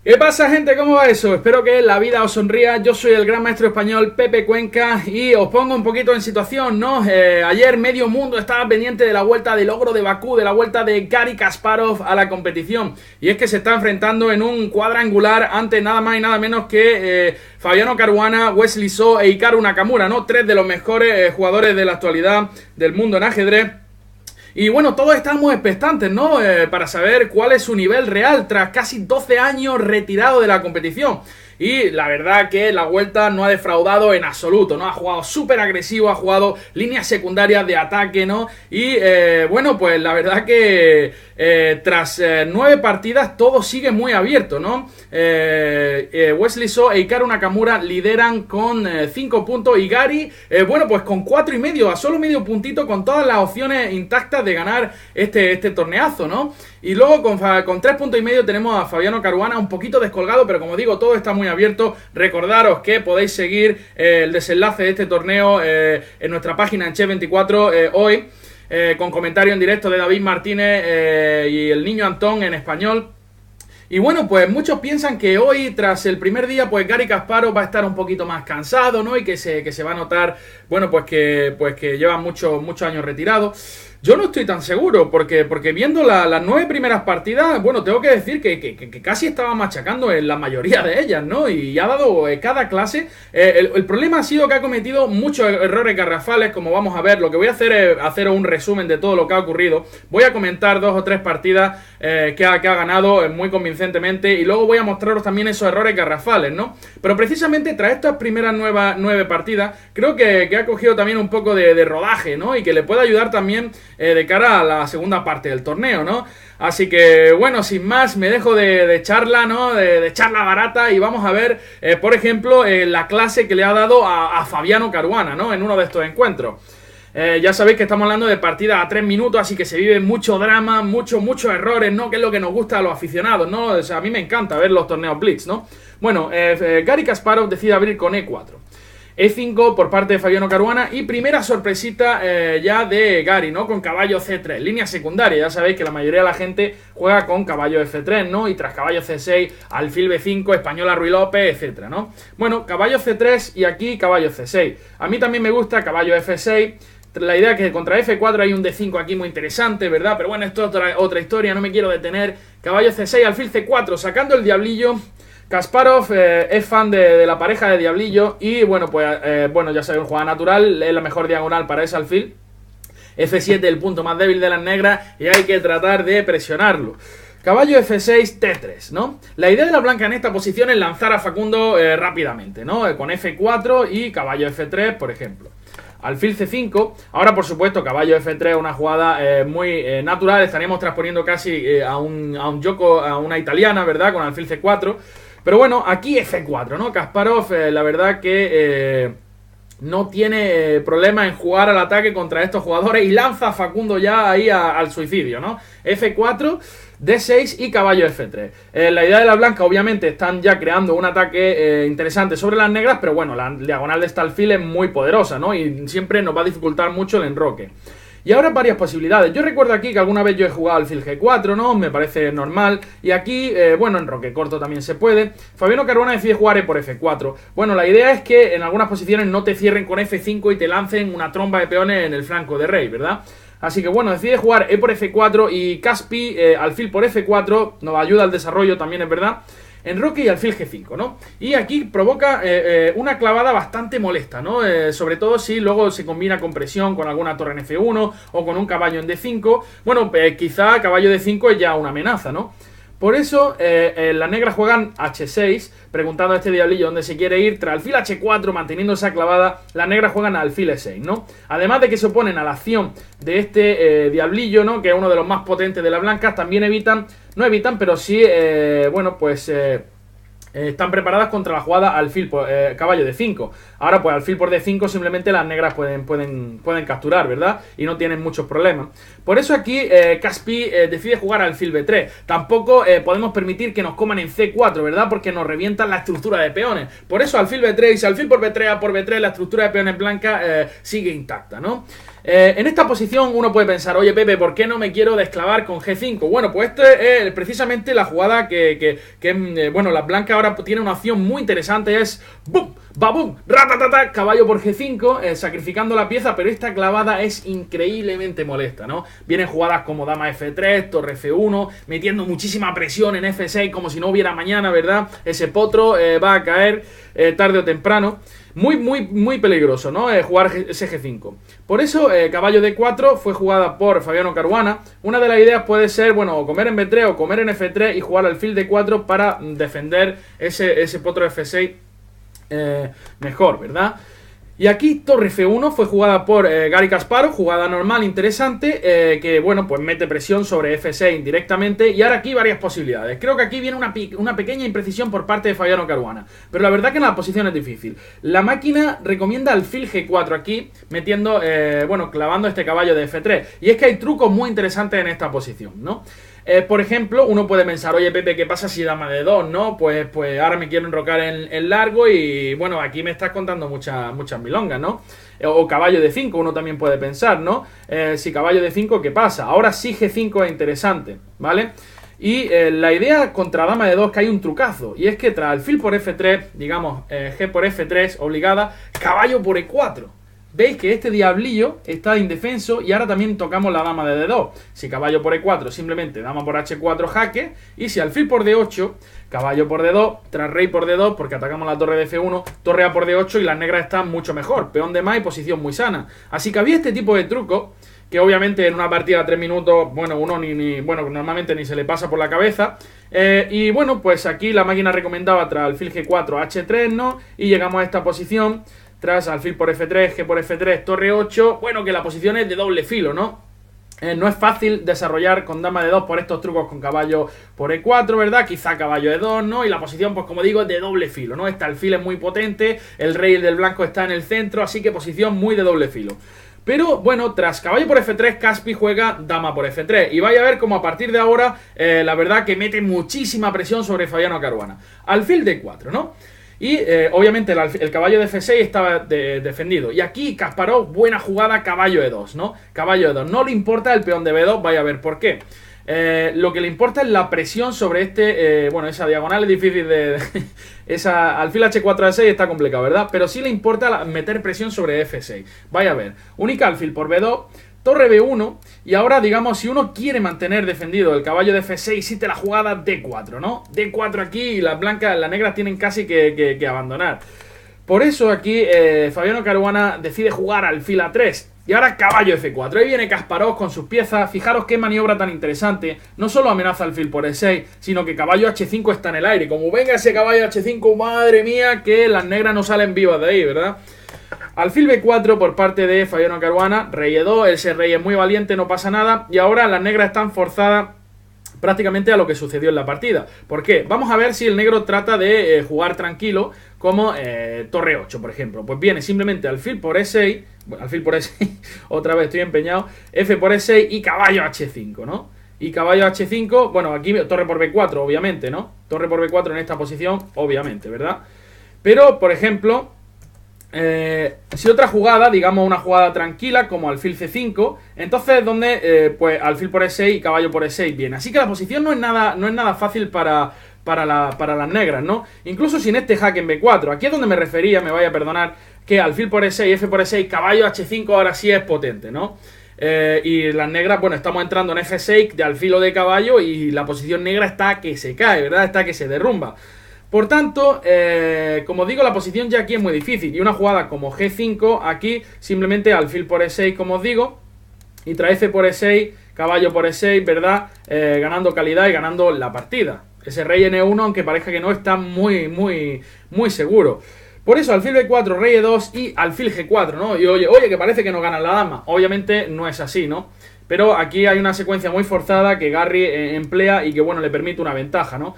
¿Qué pasa, gente? ¿Cómo va eso? Espero que la vida os sonría. Yo soy el gran maestro español Pepe Cuenca y os pongo un poquito en situación, ¿no? Ayer medio mundo estaba pendiente de la vuelta del ogro de Bakú, de la vuelta de Garry Kasparov a la competición. Y es que se está enfrentando en un cuadrangular ante nada más y nada menos que Fabiano Caruana, Wesley So e Hikaru Nakamura, ¿no? Tres de los mejores jugadores de la actualidad del mundo en ajedrez. Y bueno, todos estamos expectantes, ¿no? Para saber cuál es su nivel real tras casi 12 años retirado de la competición. Y la verdad que la vuelta no ha defraudado en absoluto, ¿no? Ha jugado súper agresivo, ha jugado líneas secundarias de ataque, ¿no? Y bueno, pues la verdad que tras 9 partidas todo sigue muy abierto, ¿no? Wesley So e Hikaru Nakamura lideran con 5 puntos y Garry, bueno, pues con 4,5, a solo medio puntito, con todas las opciones intactas de ganar este torneazo, ¿no? Y luego con 3,5 puntos tenemos a Fabiano Caruana un poquito descolgado, pero como digo, todo está muy abierto. Recordaros que podéis seguir el desenlace de este torneo en nuestra página en Chess24 hoy, con comentario en directo de David Martínez y el niño Antón en español. Y bueno, pues muchos piensan que hoy, tras el primer día, pues Garry Kasparov va a estar un poquito más cansado, ¿no? Y que se va a notar, bueno, pues que lleva muchos años retirado. Yo no estoy tan seguro, porque viendo las 9 primeras partidas, bueno, tengo que decir que casi estaba machacando en la mayoría de ellas, ¿no? Y ha dado cada clase. El problema ha sido que ha cometido muchos errores garrafales, como vamos a ver. Lo que voy a hacer es hacer un resumen de todo lo que ha ocurrido. Voy a comentar 2 o 3 partidas que ha ganado muy convincentemente, y luego voy a mostraros también esos errores garrafales, ¿no? Pero precisamente tras estas primeras 9 partidas, creo que ha cogido también un poco de rodaje, ¿no? Y que le puede ayudar también de cara a la segunda parte del torneo, ¿no? Así que, bueno, sin más, me dejo de charla, ¿no? De charla barata, y vamos a ver, por ejemplo, la clase que le ha dado a Fabiano Caruana, ¿no? En uno de estos encuentros. Ya sabéis que estamos hablando de partidas a 3 minutos, así que se vive mucho drama, muchos errores, ¿no? Que es lo que nos gusta a los aficionados, ¿no? O sea, a mí me encanta ver los torneos Blitz, ¿no? Bueno, Garry Kasparov decide abrir con E4. E5 por parte de Fabiano Caruana, y primera sorpresita ya de Garry, ¿no? Con caballo C3, línea secundaria. Ya sabéis que la mayoría de la gente juega con caballo F3, ¿no? Y tras caballo C6, alfil B5, española Ruy López, etcétera, ¿no? Bueno, caballo C3 y aquí caballo C6. A mí también me gusta caballo F6. La idea es que contra F4 hay un D5 aquí muy interesante, ¿verdad? Pero bueno, esto es otra historia, no me quiero detener. Caballo C6, alfil C4, sacando el diablillo. Kasparov es fan de la pareja de diablillo, y bueno, pues bueno, ya sabéis, jugada natural es la mejor diagonal para ese alfil. F7, el punto más débil de las negras, y hay que tratar de presionarlo. Caballo F6, T3, ¿no? La idea de la blanca en esta posición es lanzar a Facundo rápidamente, ¿no? Con F4 y caballo F3, por ejemplo. Alfil C5, ahora por supuesto caballo F3, una jugada muy natural. Estaríamos transponiendo casi a un Yoko, a una italiana, ¿verdad? Con alfil C4. Pero bueno, aquí F4, ¿no? Kasparov, la verdad que no tiene problema en jugar al ataque contra estos jugadores, y lanza a Facundo ya ahí al suicidio, ¿no? F4, D6 y caballo F3. La idea de la blanca, obviamente, están ya creando un ataque interesante sobre las negras, pero bueno, la diagonal de este alfil es muy poderosa, ¿no? Y siempre nos va a dificultar mucho el enroque. Y ahora varias posibilidades. Yo recuerdo aquí que alguna vez yo he jugado alfil G4, ¿no? Me parece normal. Y aquí, bueno, enroque corto también se puede. Fabiano Caruana decide jugar E por F4. Bueno, la idea es que en algunas posiciones no te cierren con F5 y te lancen una tromba de peones en el flanco de rey, ¿verdad? Así que bueno, decide jugar E por F4 y Caspi, alfil por F4, nos ayuda al desarrollo también, es verdad. Enroque y alfil G5, ¿no? Y aquí provoca una clavada bastante molesta, ¿no? Sobre todo si luego se combina con presión, con alguna torre en F1 o con un caballo en D5. Bueno, quizá caballo D5 es ya una amenaza, ¿no? Por eso las negras juegan H6, preguntando a este diablillo dónde se quiere ir. Tras alfil H4, manteniendo esa clavada, las negras juegan alfil E6, ¿no? Además de que se oponen a la acción de este diablillo, ¿no? Que es uno de los más potentes de las blancas, también no evitan, pero sí, bueno, pues están preparadas contra la jugada alfil por caballo D5. Ahora pues alfil por D5 simplemente las negras pueden capturar, ¿verdad? Y no tienen muchos problemas. Por eso aquí Caspi decide jugar alfil B3. Tampoco podemos permitir que nos coman en C4, ¿verdad? Porque nos revientan la estructura de peones. Por eso alfil B3, y si alfil por B3, A por B3, la estructura de peones blanca sigue intacta, ¿no? En esta posición uno puede pensar, oye Pepe, ¿por qué no me quiero desclavar con G5? Bueno, pues esta es precisamente la jugada bueno, la blanca ahora tiene una opción muy interesante, es ¡bum! ¡Babum! ¡Ratatata! Caballo por G5, sacrificando la pieza, pero esta clavada es increíblemente molesta, ¿no? Vienen jugadas como dama F3, torre F1, metiendo muchísima presión en F6 como si no hubiera mañana, ¿verdad? Ese potro va a caer tarde o temprano. Muy peligroso, ¿no? Jugar ese G5. Por eso, caballo D4 fue jugada por Fabiano Caruana. Una de las ideas puede ser, bueno, o comer en B3 o comer en F3 y jugar alfil D4 para defender ese potro F6 mejor, ¿verdad? Y aquí torre F1 fue jugada por Garry Kasparov, jugada normal, interesante, que bueno, pues mete presión sobre F6 directamente. Y ahora aquí varias posibilidades. Creo que aquí viene una pequeña imprecisión por parte de Fabiano Caruana, pero la verdad que en la posición es difícil. La máquina recomienda alfil G4 aquí, metiendo, bueno, clavando este caballo de F3. Y es que hay trucos muy interesantes en esta posición, ¿no? Por ejemplo, uno puede pensar, oye Pepe, ¿qué pasa si dama de 2, no? Pues ahora me quiero enrocar en largo y bueno, aquí me estás contando muchas milongas, ¿no? O caballo de 5, uno también puede pensar, ¿no? Si caballo de 5, ¿qué pasa? Ahora sí G5 es interesante, ¿vale? Y la idea contra dama de 2 que hay un trucazo, y es que tras alfil por F3, digamos, G por F3 obligada, caballo por E4. Veis que este diablillo está indefenso y ahora también tocamos la dama de D2. Si caballo por E4, simplemente dama por H4 jaque. Y si alfil por D8, caballo por D2, tras rey por D2, porque atacamos la torre de F1, torre A por D8 y las negras están mucho mejor. Peón de más y posición muy sana. Así que había este tipo de trucos que obviamente en una partida de 3 minutos, bueno, uno bueno, normalmente ni se le pasa por la cabeza. Y bueno, pues aquí la máquina recomendaba tras alfil G4, H3, ¿no? Y llegamos a esta posición. Tras alfil por F3, G por F3, torre 8, bueno, que la posición es de doble filo, ¿no? No es fácil desarrollar con dama de 2 por estos trucos con caballo por E4, ¿verdad? Quizá caballo de 2, ¿no? Y la posición, pues como digo, es de doble filo, ¿no? Este alfil es muy potente, el rey del blanco está en el centro, así que posición muy de doble filo. Pero bueno, tras caballo por F3, Caspi juega dama por F3. Y vaya a ver cómo a partir de ahora, la verdad que mete muchísima presión sobre Fabiano Caruana. Alfil D4, ¿no? Y obviamente el caballo de F6 estaba defendido. Y aquí Kasparov, buena jugada, caballo E2, ¿no? Caballo E2. No le importa el peón de B2, vaya a ver por qué. Lo que le importa es la presión sobre este... bueno, esa diagonal es difícil de... esa alfil H4 A6 está complicado, ¿verdad? Pero sí le importa meter presión sobre F6. Vaya a ver. Única alfil por B2... Torre B1, y ahora digamos si uno quiere mantener defendido el caballo de F6, existe la jugada D4, ¿no? D4 aquí y las blancas, las negras tienen casi que abandonar. Por eso aquí Fabiano Caruana decide jugar alfil A3 y ahora caballo F4. Ahí viene Kasparov con sus piezas, fijaros qué maniobra tan interesante. No solo amenaza alfil por E6, sino que caballo H5 está en el aire. Como venga ese caballo H5, madre mía, que las negras no salen vivas de ahí, ¿verdad? Alfil B4 por parte de Fabiano Caruana, rey E2, ese rey es muy valiente, no pasa nada. Y ahora las negras están forzadas prácticamente a lo que sucedió en la partida. ¿Por qué? Vamos a ver si el negro trata de jugar tranquilo, como torre 8, por ejemplo. Pues viene simplemente alfil por E6, bueno, alfil por E6, otra vez estoy empeñado, F por E6 y caballo H5, ¿no? Y caballo H5, bueno, aquí torre por B4, obviamente, ¿no? Torre por B4 en esta posición, obviamente, ¿verdad? Pero, por ejemplo... si otra jugada, digamos una jugada tranquila como alfil C5, entonces donde pues alfil por E6 y caballo por E6 viene. Así que la posición no es nada fácil para las negras, ¿no? Incluso sin este jaque en B4. Aquí es donde me refería, me vaya a perdonar, que alfil por E6, F por E6, caballo H5 ahora sí es potente, ¿no? Y las negras, bueno, estamos entrando en F6 de alfil o de caballo y la posición negra está que se cae, ¿verdad? Está que se derrumba. Por tanto, como digo, la posición ya aquí es muy difícil. Y una jugada como G5, aquí simplemente alfil por E6, como os digo. Y tras F por E6, caballo por E6, ¿verdad? Ganando calidad y ganando la partida. Ese rey N1, aunque parezca que no, está muy seguro. Por eso, alfil B4, rey E2 y alfil G4, ¿no? Y oye, que parece que no gana la dama. Obviamente no es así, ¿no? Pero aquí hay una secuencia muy forzada que Garry emplea y que, bueno, le permite una ventaja, ¿no?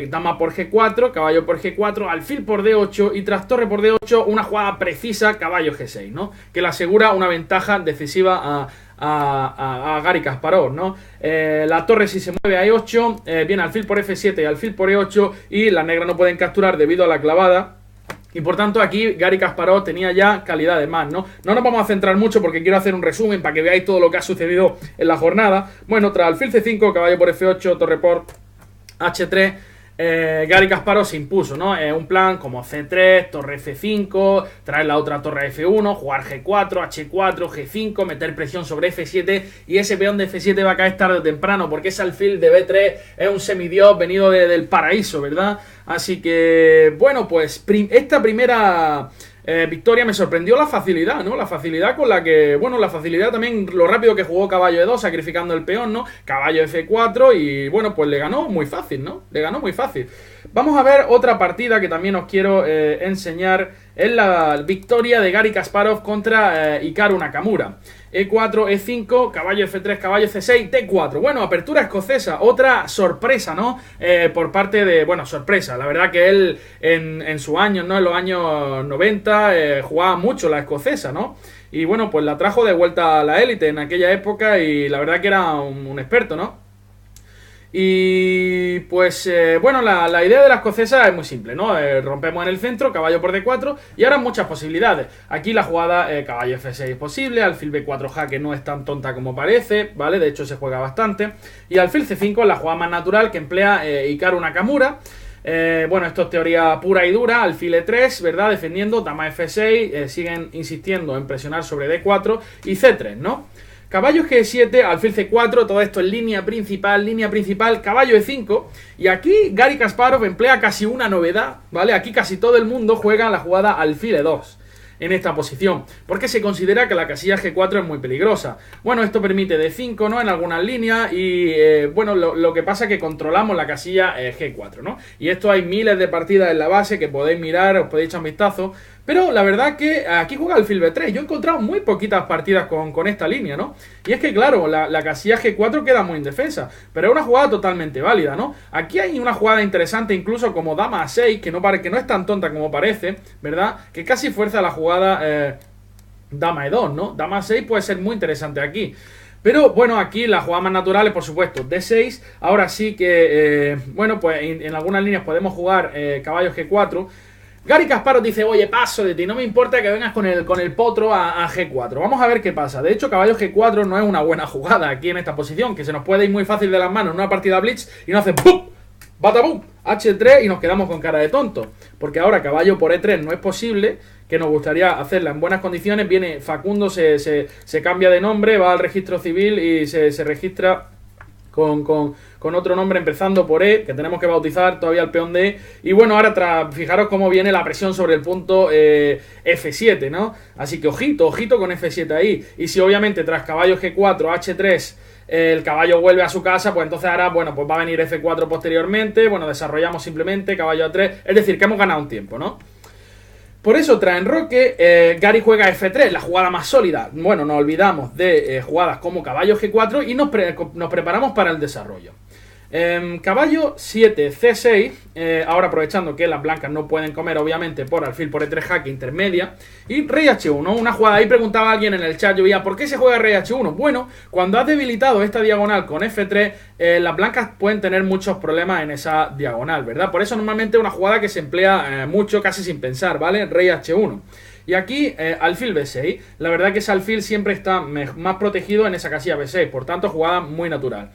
Dama por G4, caballo por G4, alfil por D8 y tras torre por D8 una jugada precisa, caballo G6, ¿no? Que le asegura una ventaja decisiva a Garry Kasparov, ¿no? La torre si se mueve a E8, viene alfil por F7 y alfil por E8 y las negras no pueden capturar debido a la clavada. Y por tanto aquí Gary Kasparov tenía ya calidades más, ¿no? No nos vamos a centrar mucho porque quiero hacer un resumen para que veáis todo lo que ha sucedido en la jornada. Bueno, tras alfil C5, caballo por F8, torre por H3, Gary Kasparov se impuso, ¿no? Un plan como C3, torre F5, traer la otra torre a F1, jugar G4, H4, G5, meter presión sobre F7 y ese peón de F7 va a caer tarde o temprano porque ese alfil de B3 es un semidios venido del paraíso, ¿verdad? Así que, bueno, pues esta primera victoria me sorprendió la facilidad, ¿no? La facilidad con la que, bueno, la facilidad también, lo rápido que jugó caballo E2 sacrificando el peón, ¿no? Caballo F4 y, bueno, pues le ganó muy fácil, ¿no? Le ganó muy fácil. Vamos a ver otra partida que también os quiero enseñar. Es la victoria de Gary Kasparov contra Hikaru Nakamura. E4, E5, caballo F3, caballo C6, D4. Bueno, apertura escocesa, otra sorpresa, ¿no? Por parte de, bueno, sorpresa. La verdad que él en sus años, ¿no? En los años 90 jugaba mucho la escocesa, ¿no? Y bueno, pues la trajo de vuelta a la élite en aquella época y la verdad que era un experto, ¿no? Y pues, bueno, la idea de la escocesa es muy simple, ¿no? Rompemos en el centro, caballo por D4 y ahora muchas posibilidades. Aquí la jugada caballo F6 es posible, alfil B4 jaque no es tan tonta como parece, ¿vale? De hecho se juega bastante. Y alfil C5 es la jugada más natural que emplea Hikaru Nakamura. Bueno, esto es teoría pura y dura, alfil E3, ¿verdad? Defendiendo, dama F6, siguen insistiendo en presionar sobre D4 y C3, ¿no? Caballo G7, alfil C4, todo esto en línea principal, caballo E5. Y aquí Gary Kasparov emplea casi una novedad, ¿vale? Aquí casi todo el mundo juega la jugada alfil E2 en esta posición, porque se considera que la casilla G4 es muy peligrosa. Bueno, esto permite D5, ¿no? En algunas líneas y, bueno, lo que pasa es que controlamos la casilla G4, ¿no? Y esto hay miles de partidas en la base que podéis mirar, os podéis echar un vistazo. Pero la verdad que aquí juega alfil B3. Yo he encontrado muy poquitas partidas con esta línea, ¿no? Y es que, claro, la casilla G4 queda muy indefensa. Pero es una jugada totalmente válida, ¿no? Aquí hay una jugada interesante incluso como dama A6, que no es tan tonta como parece, ¿verdad? Que casi fuerza la jugada dama E2, ¿no? Dama A6 puede ser muy interesante aquí. Pero bueno, aquí la jugada más natural es por supuesto D6. Ahora sí que, bueno, pues en algunas líneas podemos jugar caballo G4. Gary Kasparov dice, oye, paso de ti, no me importa que vengas con el potro a G4. Vamos a ver qué pasa. De hecho, caballo G4 no es una buena jugada aquí en esta posición, que se nos puede ir muy fácil de las manos en una partida blitz y nos hace ¡pum! ¡Batabum! H3 y nos quedamos con cara de tonto. Porque ahora caballo por E3 no es posible, que nos gustaría hacerla en buenas condiciones. Viene Facundo, se cambia de nombre, va al registro civil y se registra con otro nombre empezando por E, que tenemos que bautizar todavía el peón de E. Y bueno, ahora fijaros cómo viene la presión sobre el punto F7, ¿no? Así que ojito con F7 ahí. Y si obviamente tras caballo G4, H3, el caballo vuelve a su casa, pues entonces ahora, bueno, pues va a venir F4 posteriormente. Bueno, desarrollamos simplemente caballo A3. Es decir, que hemos ganado un tiempo, ¿no? Por eso, tras enroque, Gary juega F3, la jugada más sólida. Bueno, nos olvidamos de jugadas como caballo G4 y nos preparamos para el desarrollo. Caballo 7, C6, ahora aprovechando que las blancas no pueden comer obviamente por alfil por E3 jaque intermedia. Y rey H1, una jugada, ahí preguntaba alguien en el chat, yo veía, ¿por qué se juega rey H1? Bueno, cuando has debilitado esta diagonal con F3, las blancas pueden tener muchos problemas en esa diagonal, ¿verdad? Por eso normalmente es una jugada que se emplea mucho, casi sin pensar, ¿vale? Rey H1. Y aquí, alfil B6, la verdad que ese alfil siempre está más protegido en esa casilla B6, por tanto jugada muy natural.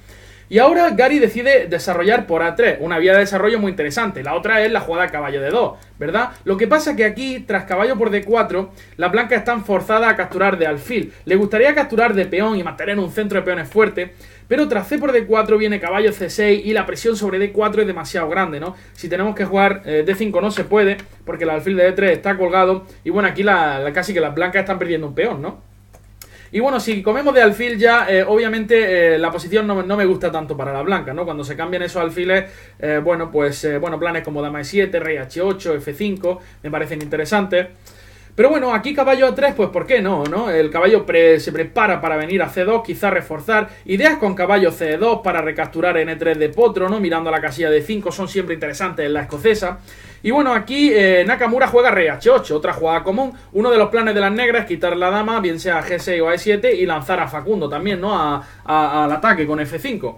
Y ahora Gary decide desarrollar por A3, una vía de desarrollo muy interesante. La otra es la jugada caballo D2, ¿verdad? Lo que pasa es que aquí, tras caballo por D4, las blancas están forzadas a capturar de alfil. Le gustaría capturar de peón y mantener un centro de peones fuerte, pero tras C por D4 viene caballo C6 y la presión sobre D4 es demasiado grande, ¿no? Si tenemos que jugar D5 no se puede, porque el alfil de D3 está colgado. Y bueno, aquí casi que las blancas están perdiendo un peón, ¿no? Y bueno, si comemos de alfil ya, obviamente la posición no me gusta tanto para la blanca, ¿no? Cuando se cambian esos alfiles, bueno, pues, bueno, planes como dama E7, rey H8, F5, me parecen interesantes. Pero bueno, aquí caballo A3, pues ¿por qué no? El caballo se prepara para venir a C2, quizá reforzar. Ideas con caballo C2 para recapturar en E3 de potro, ¿no? Mirando la casilla de 5 son siempre interesantes en la escocesa. Y bueno, aquí Nakamura juega rey H8, otra jugada común. Uno de los planes de las negras es quitar la dama, bien sea a G6 o a E7, y lanzar a Facundo también, ¿no? Al ataque con F5.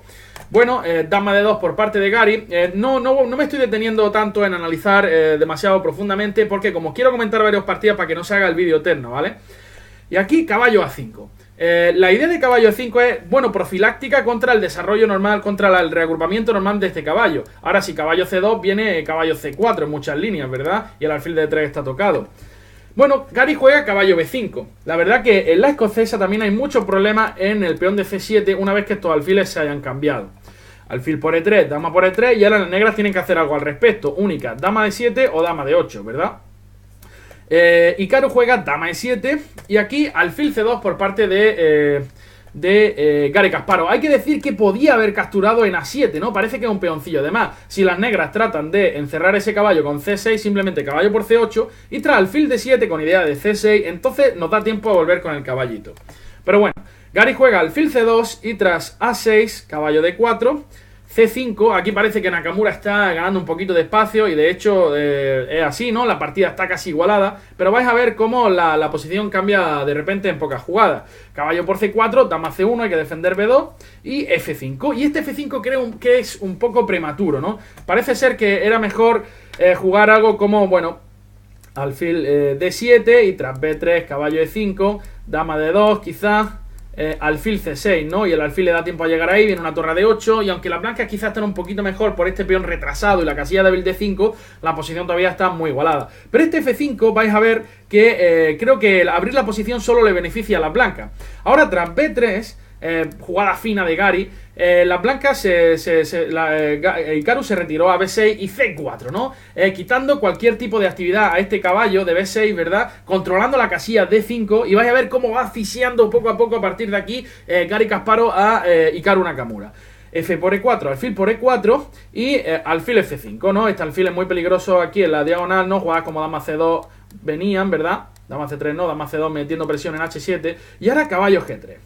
Bueno, dama de 2 por parte de Gary. No me estoy deteniendo tanto en analizar demasiado profundamente, porque como quiero comentar varios partidas para que no se haga el vídeo eterno, ¿vale? Y aquí caballo A5. La idea de caballo A5 es, bueno, profiláctica contra el desarrollo normal, contra el reagrupamiento normal de este caballo. Ahora, si caballo C2 viene caballo C4 en muchas líneas, ¿verdad? Y el alfil de 3 está tocado. Bueno, Gary juega caballo B5. La verdad que en la escocesa también hay muchos problemas en el peón de C7 una vez que estos alfiles se hayan cambiado. Alfil por E3, dama por E3, y ahora las negras tienen que hacer algo al respecto. Única, dama de 7 o dama de 8, ¿verdad? Hikaru juega dama E7 y aquí alfil C2 por parte de Garry Kasparov. Hay que decir que podía haber capturado en A7, ¿no? Parece que es un peoncillo. Además, si las negras tratan de encerrar ese caballo con C6, simplemente caballo por C8 y tras alfil D7 con idea de C6, entonces nos da tiempo a volver con el caballito. Pero bueno, Gary juega alfil C2 y tras A6, caballo D4, C5, aquí parece que Nakamura está ganando un poquito de espacio y de hecho es así, ¿no? La partida está casi igualada, pero vais a ver cómo la posición cambia de repente en pocas jugadas. Caballo por C4, dama C1, hay que defender B2 y F5. Y este F5 creo que es un poco prematuro, ¿no? Parece ser que era mejor jugar algo como, bueno, alfil D7 y tras B3, caballo E5, dama D2 quizás. Alfil C6, ¿no? Y el alfil le da tiempo a llegar ahí, viene una torre de 8 y aunque las blancas quizás están un poquito mejor por este peón retrasado y la casilla de D5, la posición todavía está muy igualada. Pero este F5 vais a ver que creo que abrir la posición solo le beneficia a las blancas. Ahora tras B3, jugada fina de Gary, las blancas Hikaru se retiró a B6 y C4, ¿no? Quitando cualquier tipo de actividad a este caballo de B6, ¿verdad? Controlando la casilla D5 y vais a ver cómo va asfixiando poco a poco a partir de aquí Garry Kasparov a Hikaru Nakamura. F por E4, alfil por E4 y alfil F5, ¿no? Este alfil es muy peligroso aquí en la diagonal, ¿no? Jugadas como dama C2 venían, ¿verdad? Dama C3 no, dama C2 metiendo presión en H7 y ahora caballo G3.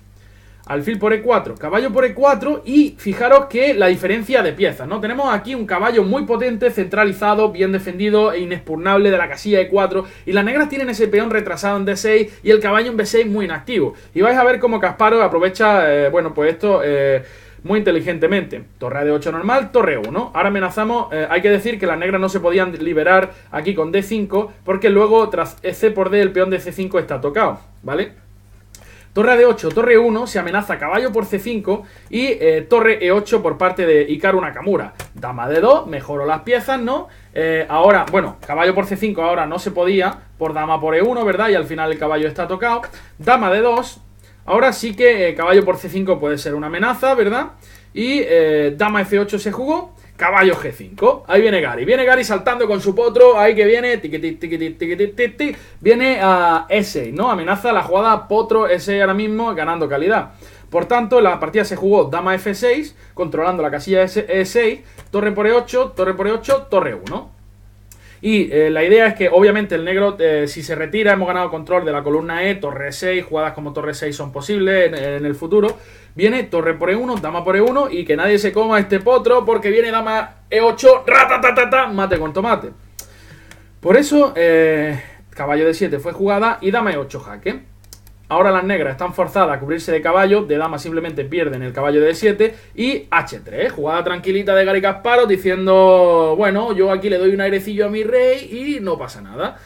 Alfil por E4, caballo por E4 y fijaros que la diferencia de piezas, ¿no? Tenemos aquí un caballo muy potente, centralizado, bien defendido e inexpugnable de la casilla E4 y las negras tienen ese peón retrasado en D6 y el caballo en B6 muy inactivo. Y vais a ver cómo Kasparov aprovecha, bueno, pues esto muy inteligentemente. Torre a D8 normal, torre 1. Ahora amenazamos, hay que decir que las negras no se podían liberar aquí con D5 porque luego tras C por D el peón de C5 está tocado, ¿vale? Torre D8, torre 1, se amenaza caballo por C5 y torre E8 por parte de Hikaru Nakamura. Dama D2, mejoró las piezas, ¿no? Ahora, bueno, caballo por C5 ahora no se podía, por dama por E1, ¿verdad? Y al final el caballo está tocado. Dama D2, ahora sí que caballo por C5 puede ser una amenaza, ¿verdad? Y dama F8 se jugó. Caballo G5, ahí viene Gary saltando con su potro, ahí que viene, viene a E6, ¿no? Amenaza la jugada potro E6 ahora mismo, ganando calidad. Por tanto, la partida se jugó dama F6, controlando la casilla E6, torre por E8, torre por E8, torre 1. Y la idea es que obviamente el negro, si se retira, hemos ganado control de la columna E, torre E6, jugadas como torre 6 son posibles en el futuro. Viene torre por E1, dama por E1 y que nadie se coma este potro porque viene dama E8, ratatatata, mate con tomate. Por eso, caballo D7 fue jugada y dama E8 jaque. Ahora las negras están forzadas a cubrirse de caballo, de dama simplemente pierden el caballo de D7 y H3, jugada tranquilita de Garry Kasparov diciendo, bueno, yo aquí le doy un airecillo a mi rey y no pasa nada.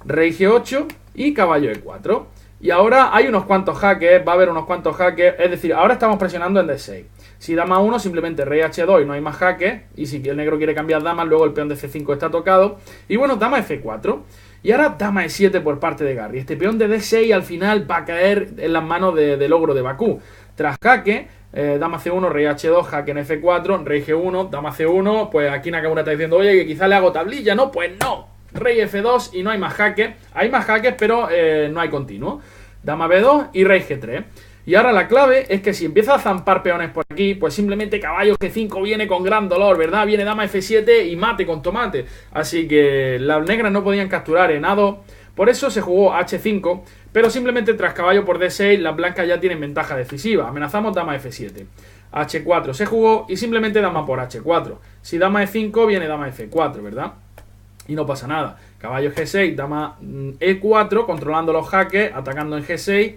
Rey G8 y caballo E4. Y ahora hay unos cuantos jaques, va a haber unos cuantos jaques, es decir, ahora estamos presionando en D6. Si dama 1, simplemente rey H2 y no hay más jaques. Y si el negro quiere cambiar damas, luego el peón de C5 está tocado. Y bueno, dama F4. Y ahora dama E7 por parte de Gary. Este peón de D6 al final va a caer en las manos del ogro de Bakú. Tras jaque, dama C1, rey H2, jaque en F4, rey G1, dama C1. Pues aquí Nakamura está diciendo, oye, que quizá le hago tablilla, ¿no? Pues no. Rey F2 y no hay más jaques. Hay más jaques, pero no hay continuo. Dama B2 y rey G3. Y ahora la clave es que si empieza a zampar peones por aquí, pues simplemente caballo G5 viene con gran dolor, ¿verdad? Viene dama F7 y mate con tomate. Así que las negras no podían capturar en A2. Por eso se jugó H5, pero simplemente tras caballo por D6 las blancas ya tienen ventaja decisiva. Amenazamos dama F7. H4 se jugó y simplemente dama por H4. Si dama E5 viene dama F4, ¿verdad? Y no pasa nada. Caballo G6, dama E4, controlando los jaques, atacando en G6.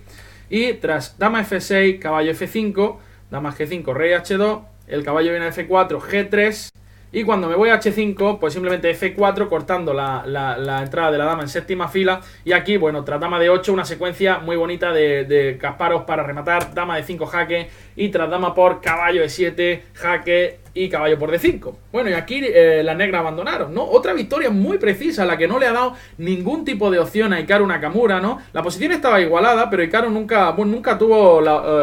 Y tras dama F6, caballo F5, dama G5, rey H2 el caballo viene a F4, G3, y cuando me voy a H5, pues simplemente F4 cortando la entrada de la dama en séptima fila. Y aquí, bueno, tras dama de 8, una secuencia muy bonita de Kasparov para rematar. Dama de 5 jaque y tras dama por caballo de 7, jaque y caballo por D5. Bueno, y aquí las negras abandonaron, ¿no? Otra victoria muy precisa, la que no le ha dado ningún tipo de opción a Hikaru Nakamura, ¿no? La posición estaba igualada, pero Hikaru nunca tuvo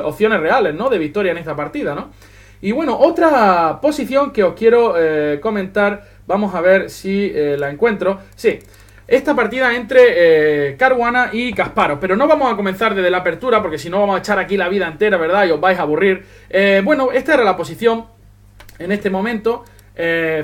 opciones reales, ¿no? De victoria en esta partida, ¿no? Y bueno, otra posición que os quiero comentar, vamos a ver si la encuentro. Sí, esta partida entre Caruana y Kasparov, pero no vamos a comenzar desde la apertura porque si no vamos a echar aquí la vida entera, ¿verdad? Y os vais a aburrir. Bueno, esta era la posición en este momento.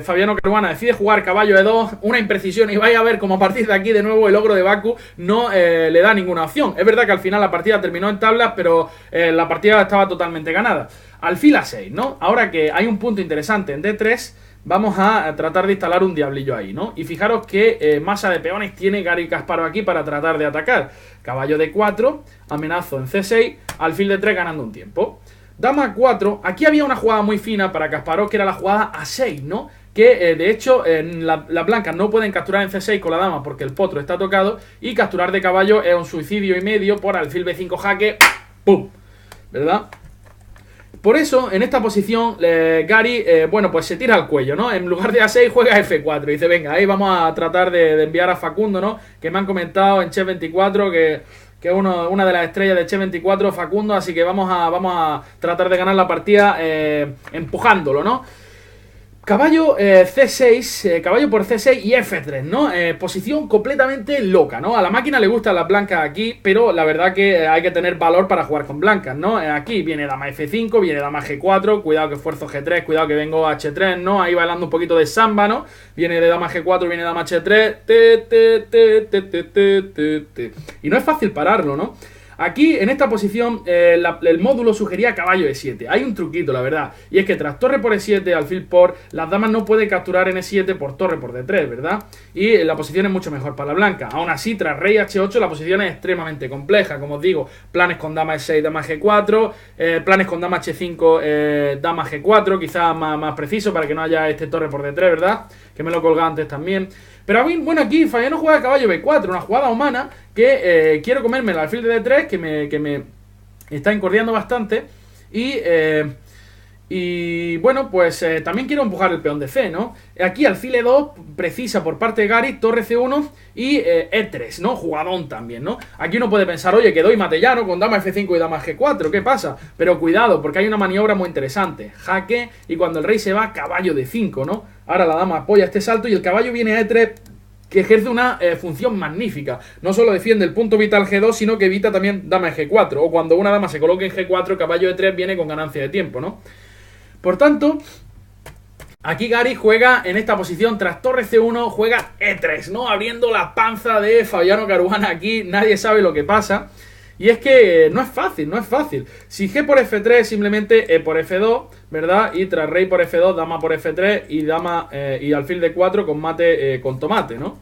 Fabiano Caruana decide jugar caballo de 2, una imprecisión, y vais a ver como a partir de aquí de nuevo el ogro de Baku no le da ninguna opción. Es verdad que al final la partida terminó en tablas, pero la partida estaba totalmente ganada. Alfil A6, ¿no? Ahora que hay un punto interesante en D3, vamos a tratar de instalar un diablillo ahí, ¿no? Y fijaros qué masa de peones tiene Garry Kasparov aquí para tratar de atacar. Caballo D4, amenazo en C6, alfil D3 ganando un tiempo. Dama A4, aquí había una jugada muy fina para Kasparov, que era la jugada A6, ¿no? Que de hecho las blancas no pueden capturar en C6 con la dama porque el potro está tocado, y capturar de caballo es un suicidio y medio por alfil B5 jaque, ¡pum! ¿Verdad? Por eso, en esta posición, Garry, bueno, pues se tira al cuello, ¿no? En lugar de A6 juega F4 y dice, venga, ahí vamos a tratar de enviar a Facundo, ¿no? Que me han comentado en Chess24 que es una de las estrellas de Chess24, Facundo, así que vamos a tratar de ganar la partida empujándolo, ¿no? Caballo C6, caballo por C6 y F3, ¿no? Posición completamente loca, ¿no? A la máquina le gustan las blancas aquí, pero la verdad que hay que tener valor para jugar con blancas, ¿no? Aquí viene dama F5, viene dama G4, cuidado que esfuerzo G3, cuidado que vengo H3, ¿no? Ahí bailando un poquito de samba, ¿no? Viene de dama G4, viene dama H3, y no es fácil pararlo, ¿no? Aquí, en esta posición, el módulo sugería caballo E7. Hay un truquito, la verdad. Y es que tras torre por E7, alfil por, las damas no pueden capturar en E7 por torre por D3, ¿verdad? Y la posición es mucho mejor para la blanca. Aún así, tras rey H8, la posición es extremadamente compleja. Como os digo, planes con dama E6, dama G4, planes con dama H5, dama G4, quizás más preciso para que no haya este torre por D3, ¿verdad? Que me lo colgaba antes también. Pero a mí, bueno, aquí Fabiano juega caballo B4, una jugada humana que quiero comerme el alfil de D3, que me está incordiando bastante. Y bueno, pues también quiero empujar el peón de C, ¿no? Aquí alfil E2 precisa por parte de Garry, torre C1 y E3, ¿no? Jugadón también, ¿no? Aquí uno puede pensar, oye, que doy matellano con dama F5 y dama G4, ¿qué pasa? Pero cuidado, porque hay una maniobra muy interesante. Jaque, y cuando el rey se va, caballo D5, ¿no? Ahora la dama apoya este salto y el caballo viene a E3, que ejerce una función magnífica. No solo defiende el punto vital G2, sino que evita también dama G4. O cuando una dama se coloque en G4, caballo E3 viene con ganancia de tiempo, ¿no? Por tanto, aquí Garry juega en esta posición, tras torre C1, juega E3, ¿no? Abriendo la panza de Fabiano Caruana aquí, nadie sabe lo que pasa. Y es que no es fácil, no es fácil. Si G por F3, simplemente E por F2, ¿verdad? Y tras rey por F2, dama por F3 y dama y alfil D4 con mate con tomate, ¿no?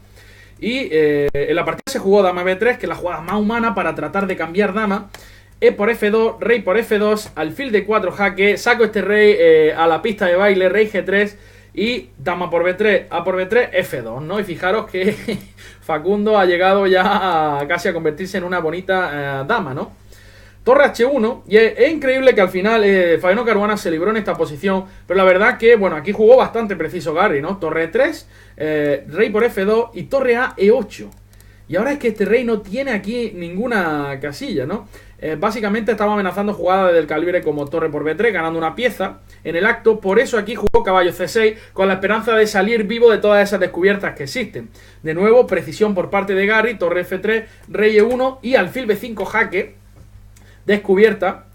Y en la partida se jugó dama B3, que es la jugada más humana para tratar de cambiar dama. E por F2, rey por F2, alfil D4 jaque, saco este rey a la pista de baile, rey G3 y dama por B3, A por B3, F2, ¿no? Y fijaros que Facundo ha llegado ya casi a convertirse en una bonita dama, ¿no? Torre H1, y es increíble que al final Fabiano Caruana se libró en esta posición, pero la verdad que, bueno, aquí jugó bastante preciso Garry, ¿no? Torre E3, rey por F2 y torre A E8. Y ahora es que este rey no tiene aquí ninguna casilla, ¿no? Básicamente estaba amenazando jugadas del calibre como torre por B3, ganando una pieza en el acto. Por eso aquí jugó caballo C6, con la esperanza de salir vivo de todas esas descubiertas que existen. De nuevo, precisión por parte de Garry, torre F3, rey E1 y alfil B5 jaque, descubierta,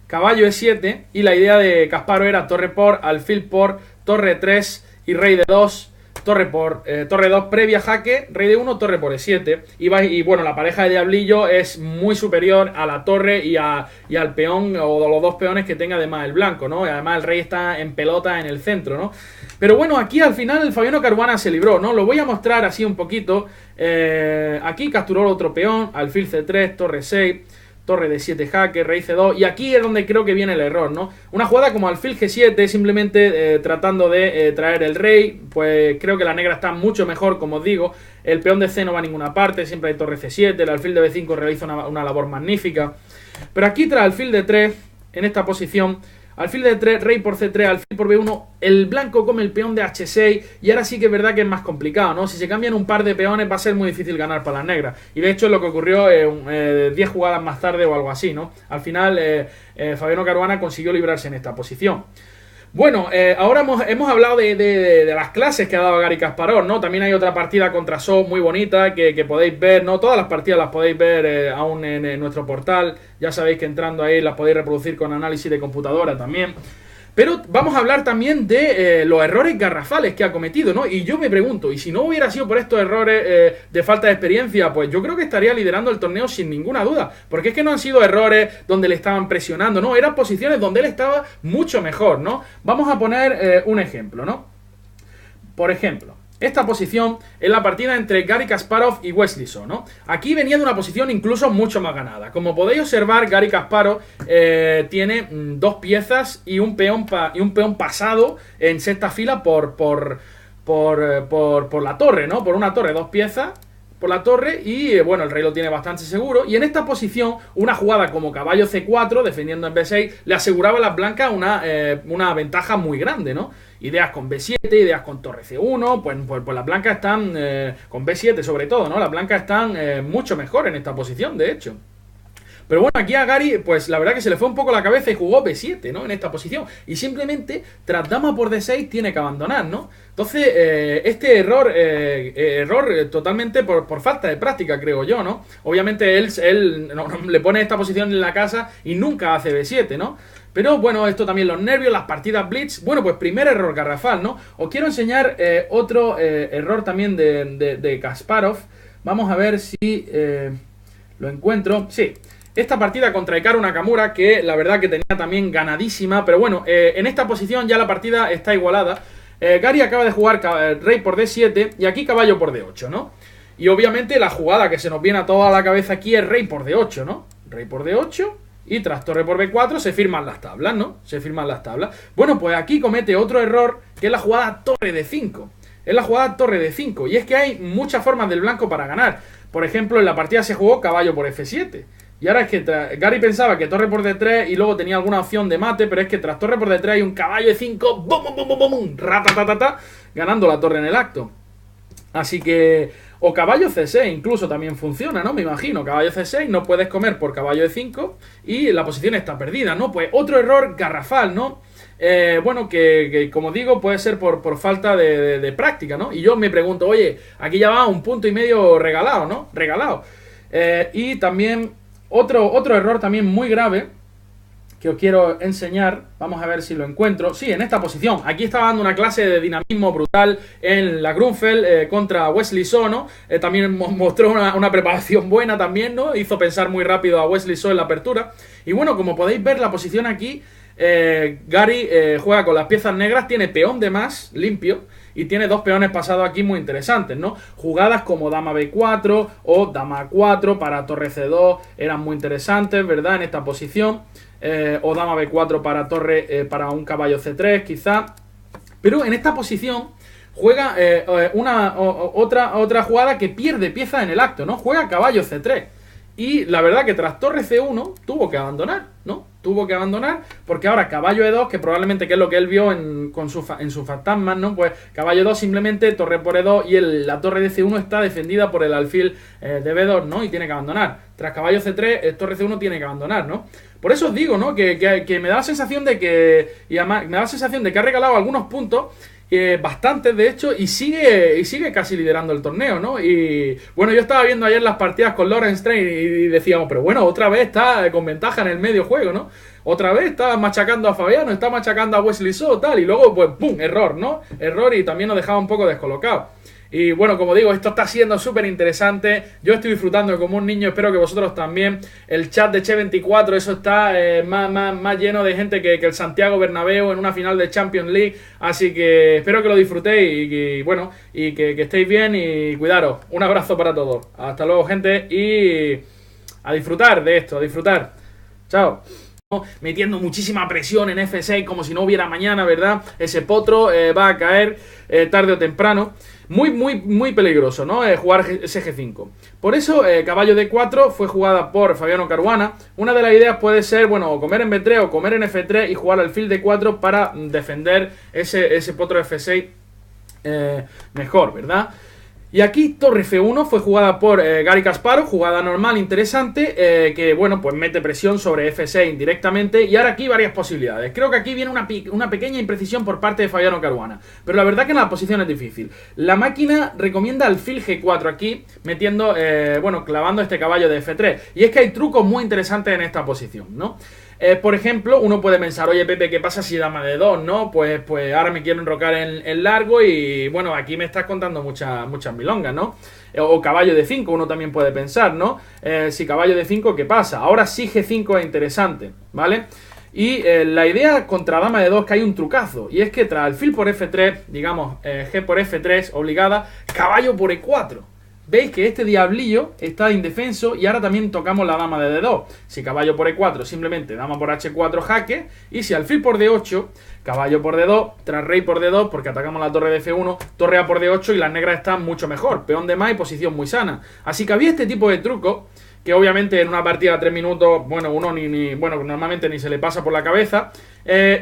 caballo E7, y la idea de Kasparov era torre por, alfil por, torre 3 y rey D2, torre por, torre 2 previa jaque, rey D1, torre por E7, y bueno, la pareja de diablillo es muy superior a la torre y al peón, o los dos peones que tenga además el blanco, ¿no? Y además el rey está en pelota en el centro, ¿no? Pero bueno, aquí al final el Fabiano Caruana se libró, ¿no? Lo voy a mostrar así un poquito. Aquí capturó el otro peón, alfil C3, torre 6, torre de 7 jaque, rey C2, y aquí es donde creo que viene el error, ¿no? Una jugada como alfil G7, simplemente tratando de traer el rey, pues creo que la negra está mucho mejor, como os digo, el peón de C no va a ninguna parte, siempre hay torre C7, el alfil de B5 realiza una labor magnífica, pero aquí tras alfil de 3, en esta posición, alfil de 3, rey por C3, alfil por B1, el blanco come el peón de H6 y ahora sí que es verdad que es más complicado, ¿no? Si se cambian un par de peones va a ser muy difícil ganar para las negras. Y de hecho es lo que ocurrió 10 jugadas más tarde o algo así, ¿no? Al final Fabiano Caruana consiguió librarse en esta posición. Bueno, ahora hemos hablado de las clases que ha dado Gary Kasparov, ¿no? También hay otra partida contra So muy bonita que podéis ver, ¿no? Todas las partidas las podéis ver aún en nuestro portal. Ya sabéis que entrando ahí las podéis reproducir con análisis de computadora también. Pero vamos a hablar también de los errores garrafales que ha cometido, ¿no? Y yo me pregunto, ¿y si no hubiera sido por estos errores de falta de experiencia? Pues yo creo que estaría liderando el torneo sin ninguna duda. Porque es que no han sido errores donde le estaban presionando, ¿no? Eran posiciones donde él estaba mucho mejor, ¿no? Vamos a poner un ejemplo, ¿no? Por ejemplo, esta posición es la partida entre Gary Kasparov y Wesley So, ¿no? Aquí venía de una posición incluso mucho más ganada. Como podéis observar, Gary Kasparov tiene dos piezas y un peón pasado en sexta fila por la torre, ¿no? Por una torre, dos piezas por la torre y, bueno, el rey lo tiene bastante seguro. Y en esta posición, una jugada como caballo C4, defendiendo en B6, le aseguraba a las blancas una ventaja muy grande, ¿no? Ideas con B7, ideas con torre C1, pues las blancas están, con B7 sobre todo, ¿no? Las blancas están mucho mejor en esta posición, de hecho. Pero bueno, aquí a Gary, pues la verdad que se le fue un poco la cabeza y jugó B7, ¿no? En esta posición. Y simplemente, tras dama por D6, tiene que abandonar, ¿no? Entonces, este error totalmente por falta de práctica, creo yo, ¿no? Obviamente él no, le pone esta posición en la casa y nunca hace B7, ¿no? Pero bueno, esto también los nervios, las partidas blitz. Bueno, pues primer error garrafal, ¿no? Os quiero enseñar otro error también de Kasparov. Vamos a ver si lo encuentro. Sí. Esta partida contra Hikaru Nakamura, que la verdad que tenía también ganadísima, pero bueno, en esta posición ya la partida está igualada. Gary acaba de jugar rey por D7 y aquí caballo por D8, ¿no? Y obviamente la jugada que se nos viene a toda la cabeza aquí es rey por D8, ¿no? Rey por D8 y tras torre por B4 se firman las tablas, ¿no? Se firman las tablas. Bueno, pues aquí comete otro error que es la jugada torre D5. Es la jugada torre D5 y es que hay muchas formas del blanco para ganar. Por ejemplo, en la partida se jugó caballo por F7. Y ahora es que Gary pensaba que torre por D3 y luego tenía alguna opción de mate, pero es que tras torre por D3 hay un caballo de 5, ¡bum, bum, bum, bum, bum! Ratatatata, ganando la torre en el acto. Así que, o caballo C6 incluso también funciona, ¿no? Me imagino, caballo C6, no puedes comer por caballo de 5 y la posición está perdida, ¿no? Pues otro error garrafal, ¿no? Bueno, que como digo, puede ser por falta de práctica, ¿no? Y yo me pregunto, oye, aquí ya va 1,5 puntos regalado, ¿no? Regalado. Y también otro error también muy grave que os quiero enseñar, vamos a ver si lo encuentro. Sí, en esta posición, aquí estaba dando una clase de dinamismo brutal en la Grunfeld contra Wesley So, ¿no? También mostró una preparación buena también, ¿no? Hizo pensar muy rápido a Wesley So en la apertura. Y bueno, como podéis ver la posición aquí, Gary juega con las piezas negras, tiene peón de más, limpio, y tiene dos peones pasados aquí muy interesantes, ¿no? Jugadas como dama B4 o dama A4 para torre C2 eran muy interesantes, ¿verdad? En esta posición. O dama B4 para torre, para un caballo C3 quizá. Pero en esta posición juega otra jugada que pierde piezas en el acto, ¿no? Juega caballo C3. Y la verdad que tras torre C1 tuvo que abandonar, ¿no? Tuvo que abandonar porque ahora caballo E2, que probablemente que es lo que él vio en sus fantasmas, ¿no? Pues caballo E2 simplemente, torre por E2 y la torre de C1 está defendida por el alfil de B2, ¿no? Y tiene que abandonar. Tras caballo C3, torre C1 tiene que abandonar, ¿no? Por eso os digo, ¿no? Que me da la sensación de que... Y además me da la sensación de que ha regalado algunos puntos, bastantes de hecho, y sigue casi liderando el torneo, ¿no? Y bueno, yo estaba viendo ayer las partidas con Lawrence Strain y decíamos, pero bueno, otra vez está con ventaja en el medio juego, ¿no? Otra vez está machacando a Fabiano, está machacando a Wesley So, tal, y luego, pues, ¡pum! Error, ¿no? Error y también nos dejaba un poco descolocados. Y bueno, como digo, esto está siendo súper interesante. Yo estoy disfrutando como un niño, espero que vosotros también. El chat de Che24, eso está más lleno de gente que el Santiago Bernabéu en una final de Champions League. Así que espero que lo disfrutéis y bueno, y que estéis bien y cuidaros. Un abrazo para todos. Hasta luego, gente, y A disfrutar de esto, a disfrutar. Chao. Metiendo muchísima presión en F6 como si no hubiera mañana, ¿verdad? Ese potro va a caer tarde o temprano. Muy peligroso, ¿no? Jugar ese G5. Por eso, caballo D4 fue jugada por Fabiano Caruana. Una de las ideas puede ser, bueno, o comer en B3 o comer en F3 y jugar alfil D4 para defender ese potro F6 mejor, ¿verdad? Y aquí torre F1 fue jugada por Garry Kasparov, jugada normal, interesante, que bueno, pues mete presión sobre F6 directamente. Y ahora aquí varias posibilidades. Creo que aquí viene una pequeña imprecisión por parte de Fabiano Caruana, pero la verdad que en la posición es difícil. La máquina recomienda alfil G4 aquí, metiendo, bueno, clavando este caballo de F3. Y es que hay trucos muy interesantes en esta posición, ¿no? Por ejemplo, uno puede pensar, oye Pepe, ¿qué pasa si dama de 2, no? Pues ahora me quiero enrocar en largo y bueno, aquí me estás contando muchas milongas, ¿no? O caballo de 5, uno también puede pensar, ¿no? Si caballo de 5, ¿qué pasa? Ahora sí G5 es interesante, ¿vale? Y la idea contra dama de 2 que hay un trucazo, y es que tras alfil por F3, digamos, G por F3, obligada, caballo por E4. Veis que este diablillo está indefenso y ahora también tocamos la dama de D2. Si caballo por E4, simplemente dama por H4, jaque. Y si alfil por D8, caballo por D2, tras rey por D2, porque atacamos la torre de F1, torre A por D8 y las negras están mucho mejor. Peón de más y posición muy sana. Así que había este tipo de trucos que obviamente en una partida de 3 minutos, bueno, uno bueno, normalmente ni se le pasa por la cabeza.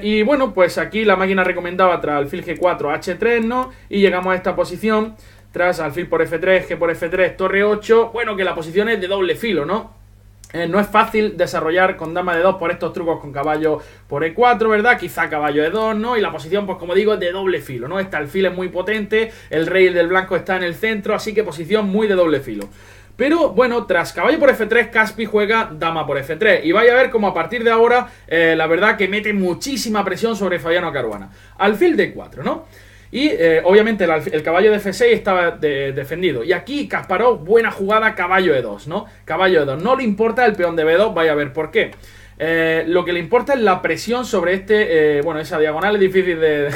Y bueno, pues aquí la máquina recomendaba tras alfil G4, H3, ¿no? Y llegamos a esta posición. Tras alfil por F3, G por F3, torre 8, bueno, que la posición es de doble filo, ¿no? No es fácil desarrollar con dama de 2 por estos trucos con caballo por E4, ¿verdad? Quizá caballo de 2, ¿no? Y la posición, pues como digo, es de doble filo, ¿no? Este alfil es muy potente, el rey del blanco está en el centro, así que posición muy de doble filo. Pero bueno, tras caballo por F3, Caspi juega dama por F3. Y vaya a ver cómo a partir de ahora, la verdad que mete muchísima presión sobre Fabiano Caruana. Alfil D4, ¿no? Y obviamente el caballo de F6 estaba defendido. Y aquí Kasparov, buena jugada, caballo E2, ¿no? Caballo E2. No le importa el peón de B2, vaya a ver por qué. Lo que le importa es la presión sobre este... bueno, esa diagonal es difícil de...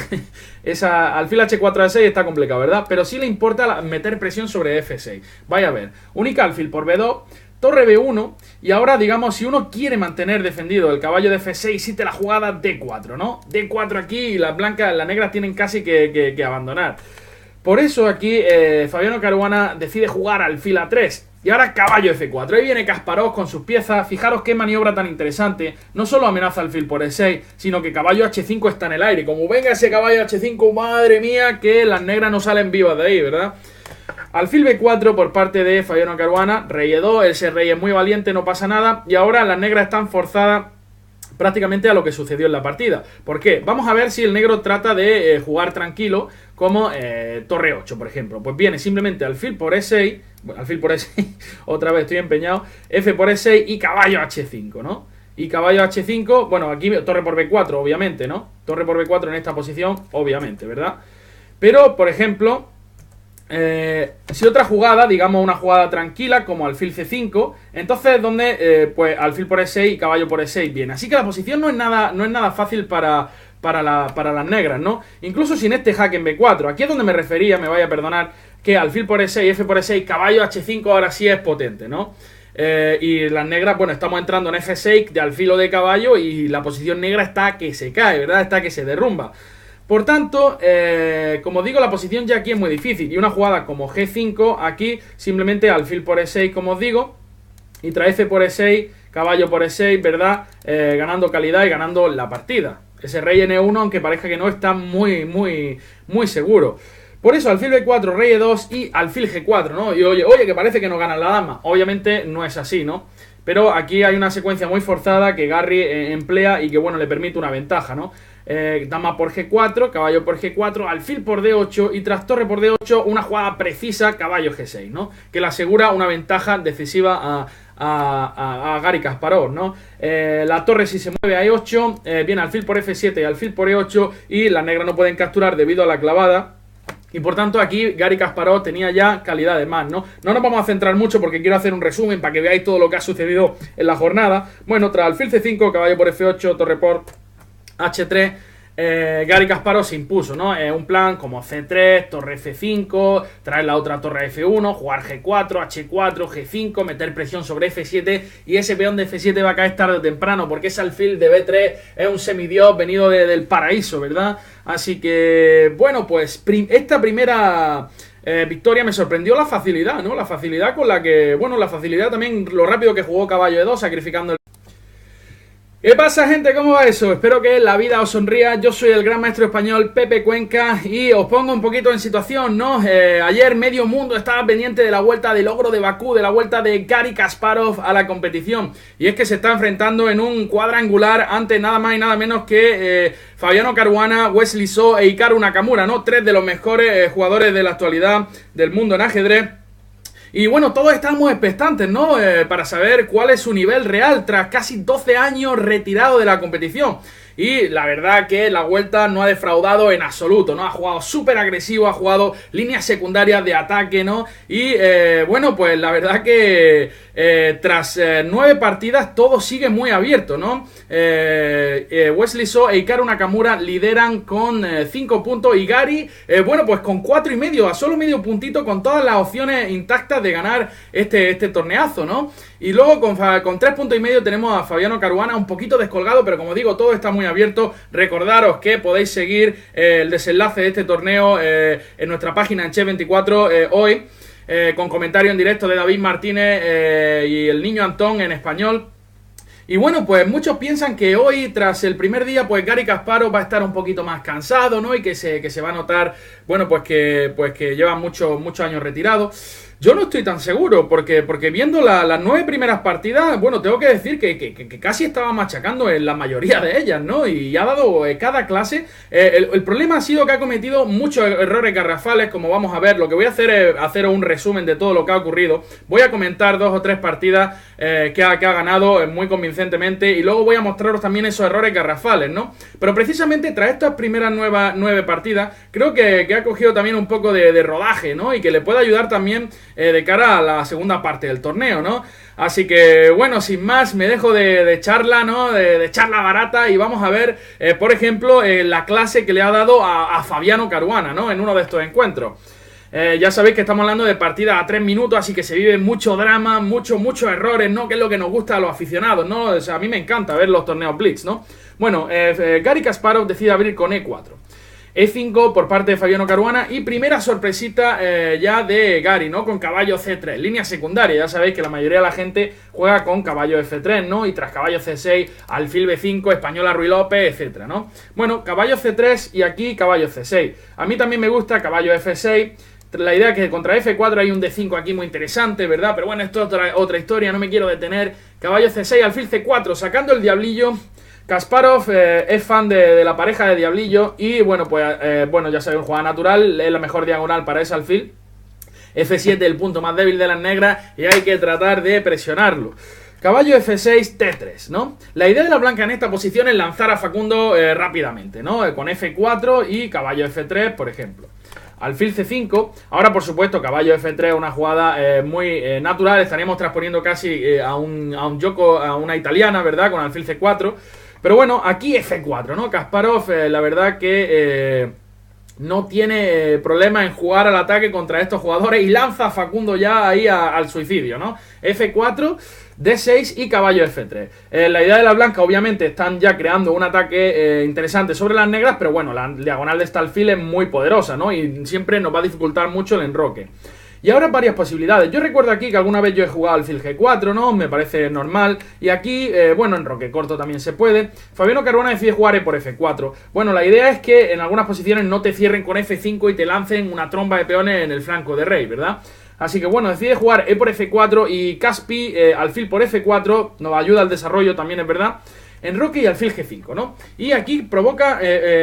esa alfil H4 A6 está complicado, ¿verdad? Pero sí le importa meter presión sobre F6. Vaya a ver. Única alfil por B2... Torre B1, y ahora digamos, si uno quiere mantener defendido el caballo de F6, existe la jugada D4, ¿no? D4 aquí y las blancas, las negras tienen casi que abandonar. Por eso aquí Fabiano Caruana decide jugar alfil A3. Y ahora caballo F4. Ahí viene Kasparov con sus piezas. Fijaros qué maniobra tan interesante. No solo amenaza alfil por E6, sino que caballo H5 está en el aire. Como venga ese caballo H5, madre mía, que las negras no salen vivas de ahí, ¿verdad? Alfil B4 por parte de Fabiano Caruana, rey E2, ese rey es muy valiente, no pasa nada. Y ahora las negras están forzadas prácticamente a lo que sucedió en la partida. ¿Por qué? Vamos a ver si el negro trata de jugar tranquilo, como torre 8, por ejemplo. Pues viene simplemente alfil por E6, bueno, alfil por E6, otra vez estoy empeñado, F por E6 y caballo H5, ¿no? Y caballo H5, bueno, aquí torre por B4, obviamente, ¿no? Torre por B4 en esta posición, obviamente, ¿verdad? Pero, por ejemplo... si otra jugada, digamos una jugada tranquila como alfil C5, entonces donde pues alfil por E6 y caballo por E6 viene. Así que la posición no es nada fácil para las negras, ¿no? Incluso sin este jaque en B4. Aquí es donde me refería, me vaya a perdonar, que alfil por E6, F por E6, caballo H5 ahora sí es potente, ¿no? Y las negras, bueno, estamos entrando en F6 de alfil o de caballo y la posición negra está que se cae, ¿verdad? Está que se derrumba. Por tanto, como digo, la posición ya aquí es muy difícil. Y una jugada como G5, aquí simplemente alfil por E6, como os digo. Y tras F por E6, caballo por E6, ¿verdad? Ganando calidad y ganando la partida. Ese rey N1, aunque parezca que no, está muy seguro. Por eso, alfil B4, rey E2 y alfil G4, ¿no? Y oye, que parece que no gana la dama. Obviamente no es así, ¿no? Pero aquí hay una secuencia muy forzada que Garry emplea y que, bueno, le permite una ventaja, ¿no? Dama por G4, caballo por G4, alfil por D8 y tras torre por D8 una jugada precisa, caballo G6, ¿no? Que le asegura una ventaja decisiva a Garry Kasparov, ¿no? La torre si se mueve a E8, viene alfil por F7 y alfil por E8 y las negras no pueden capturar debido a la clavada. Y por tanto aquí Garry Kasparov tenía ya calidad de más, ¿no? No nos vamos a centrar mucho porque quiero hacer un resumen para que veáis todo lo que ha sucedido en la jornada. Bueno, tras alfil C5, caballo por F8, torre por H3, Garry Kasparov se impuso, ¿no? Un plan como C3, torre F5, traer la otra torre F1, jugar G4, H4, G5, meter presión sobre F7 y ese peón de F7 va a caer tarde o temprano porque ese alfil de B3 es un semidios venido del paraíso, ¿verdad? Así que, bueno, pues esta primera victoria me sorprendió la facilidad, ¿no? La facilidad con la que, bueno, la facilidad también, lo rápido que jugó caballo E2, sacrificando el... ¿Qué pasa, gente? ¿Cómo va eso? Espero que la vida os sonría. Yo soy el gran maestro español Pepe Cuenca y os pongo un poquito en situación, ¿no? Ayer medio mundo estaba pendiente de la vuelta del ogro de Bakú, de la vuelta de Garry Kasparov a la competición. Y es que se está enfrentando en un cuadrangular ante nada más y nada menos que Fabiano Caruana, Wesley So e Hikaru Nakamura, ¿no? Tres de los mejores jugadores de la actualidad del mundo en ajedrez. Y bueno, todos estamos expectantes, ¿no? Para saber cuál es su nivel real tras casi 12 años retirado de la competición. Y la verdad que la vuelta no ha defraudado en absoluto, ¿no? Ha jugado súper agresivo, ha jugado líneas secundarias de ataque, ¿no? Y bueno, pues la verdad que tras 9 partidas todo sigue muy abierto, ¿no? Wesley So e Hikaru Nakamura lideran con 5 puntos y Garry, bueno, pues con 4,5, a solo medio puntito, con todas las opciones intactas de ganar este torneazo, ¿no? Y luego con 3,5 puntos tenemos a Fabiano Caruana un poquito descolgado, pero como digo, todo está muy abierto. Recordaros que podéis seguir el desenlace de este torneo en nuestra página en Chess24 hoy, con comentario en directo de David Martínez y el niño Antón en español. Y bueno, pues muchos piensan que hoy, tras el primer día, pues Garry Kasparov va a estar un poquito más cansado, ¿no? Y que se va a notar, bueno, pues que lleva muchos años retirado. Yo no estoy tan seguro, porque viendo las 9 primeras partidas, bueno, tengo que decir que casi estaba machacando en la mayoría de ellas, ¿no? Y ha dado cada clase. El problema ha sido que ha cometido muchos errores garrafales, como vamos a ver. Lo que voy a hacer es hacer un resumen de todo lo que ha ocurrido. Voy a comentar 2 o 3 partidas que ha ganado muy convincentemente y luego voy a mostraros también esos errores garrafales, ¿no? Pero precisamente tras estas primeras 9 partidas, creo que ha cogido también un poco de rodaje, ¿no? Y que le puede ayudar también de cara a la segunda parte del torneo, ¿no? Así que, bueno, sin más, me dejo de charla, ¿no? De charla barata y vamos a ver, por ejemplo, la clase que le ha dado a Fabiano Caruana, ¿no? En uno de estos encuentros. Ya sabéis que estamos hablando de partidas a 3 minutos, así que se vive mucho drama, muchos errores, ¿no? Que es lo que nos gusta a los aficionados, ¿no? O sea, a mí me encanta ver los torneos Blitz, ¿no? Bueno, Garry Kasparov decide abrir con E4. E5 por parte de Fabiano Caruana y primera sorpresita ya de Garry, ¿no? Con caballo C3, línea secundaria. Ya sabéis que la mayoría de la gente juega con caballo F3, ¿no? Y tras caballo C6, alfil B5, española Ruy López, etcétera, ¿no? Bueno, caballo C3 y aquí caballo C6. A mí también me gusta caballo F6. La idea es que contra F4 hay un D5 aquí muy interesante, ¿verdad? Pero bueno, esto es otra historia, no me quiero detener. Caballo C6, alfil C4, sacando el diablillo. Kasparov es fan de la pareja de diablillo y bueno, pues bueno, ya sabéis, jugada natural, es la mejor diagonal para ese alfil. F7, el punto más débil de las negras, y hay que tratar de presionarlo. Caballo F6, T3, ¿no? La idea de la blanca en esta posición es lanzar a Facundo rápidamente, ¿no? Con F4 y caballo F3, por ejemplo. Alfil C5, ahora por supuesto caballo F3, una jugada muy natural, estaríamos transponiendo casi a un Yoko, a una italiana, ¿verdad? Con alfil C4. Pero bueno, aquí F4, ¿no? Kasparov, la verdad que no tiene problema en jugar al ataque contra estos jugadores y lanza a Facundo ya ahí al suicidio, ¿no? F4, D6 y caballo F3. La idea de la blanca, obviamente, están ya creando un ataque interesante sobre las negras, pero bueno, la diagonal de este alfil es muy poderosa, ¿no? Y siempre nos va a dificultar mucho el enroque. Y ahora varias posibilidades. Yo recuerdo aquí que alguna vez yo he jugado alfil G4, ¿no? Me parece normal. Y aquí, bueno, enroque corto también se puede. Fabiano Caruana decide jugar E por F4. Bueno, la idea es que en algunas posiciones no te cierren con F5 y te lancen una tromba de peones en el flanco de rey, ¿verdad? Así que bueno, decide jugar E por F4 y Caspi alfil por F4. Nos ayuda al desarrollo también, es verdad. Enroque y alfil G5, ¿no? Y aquí provoca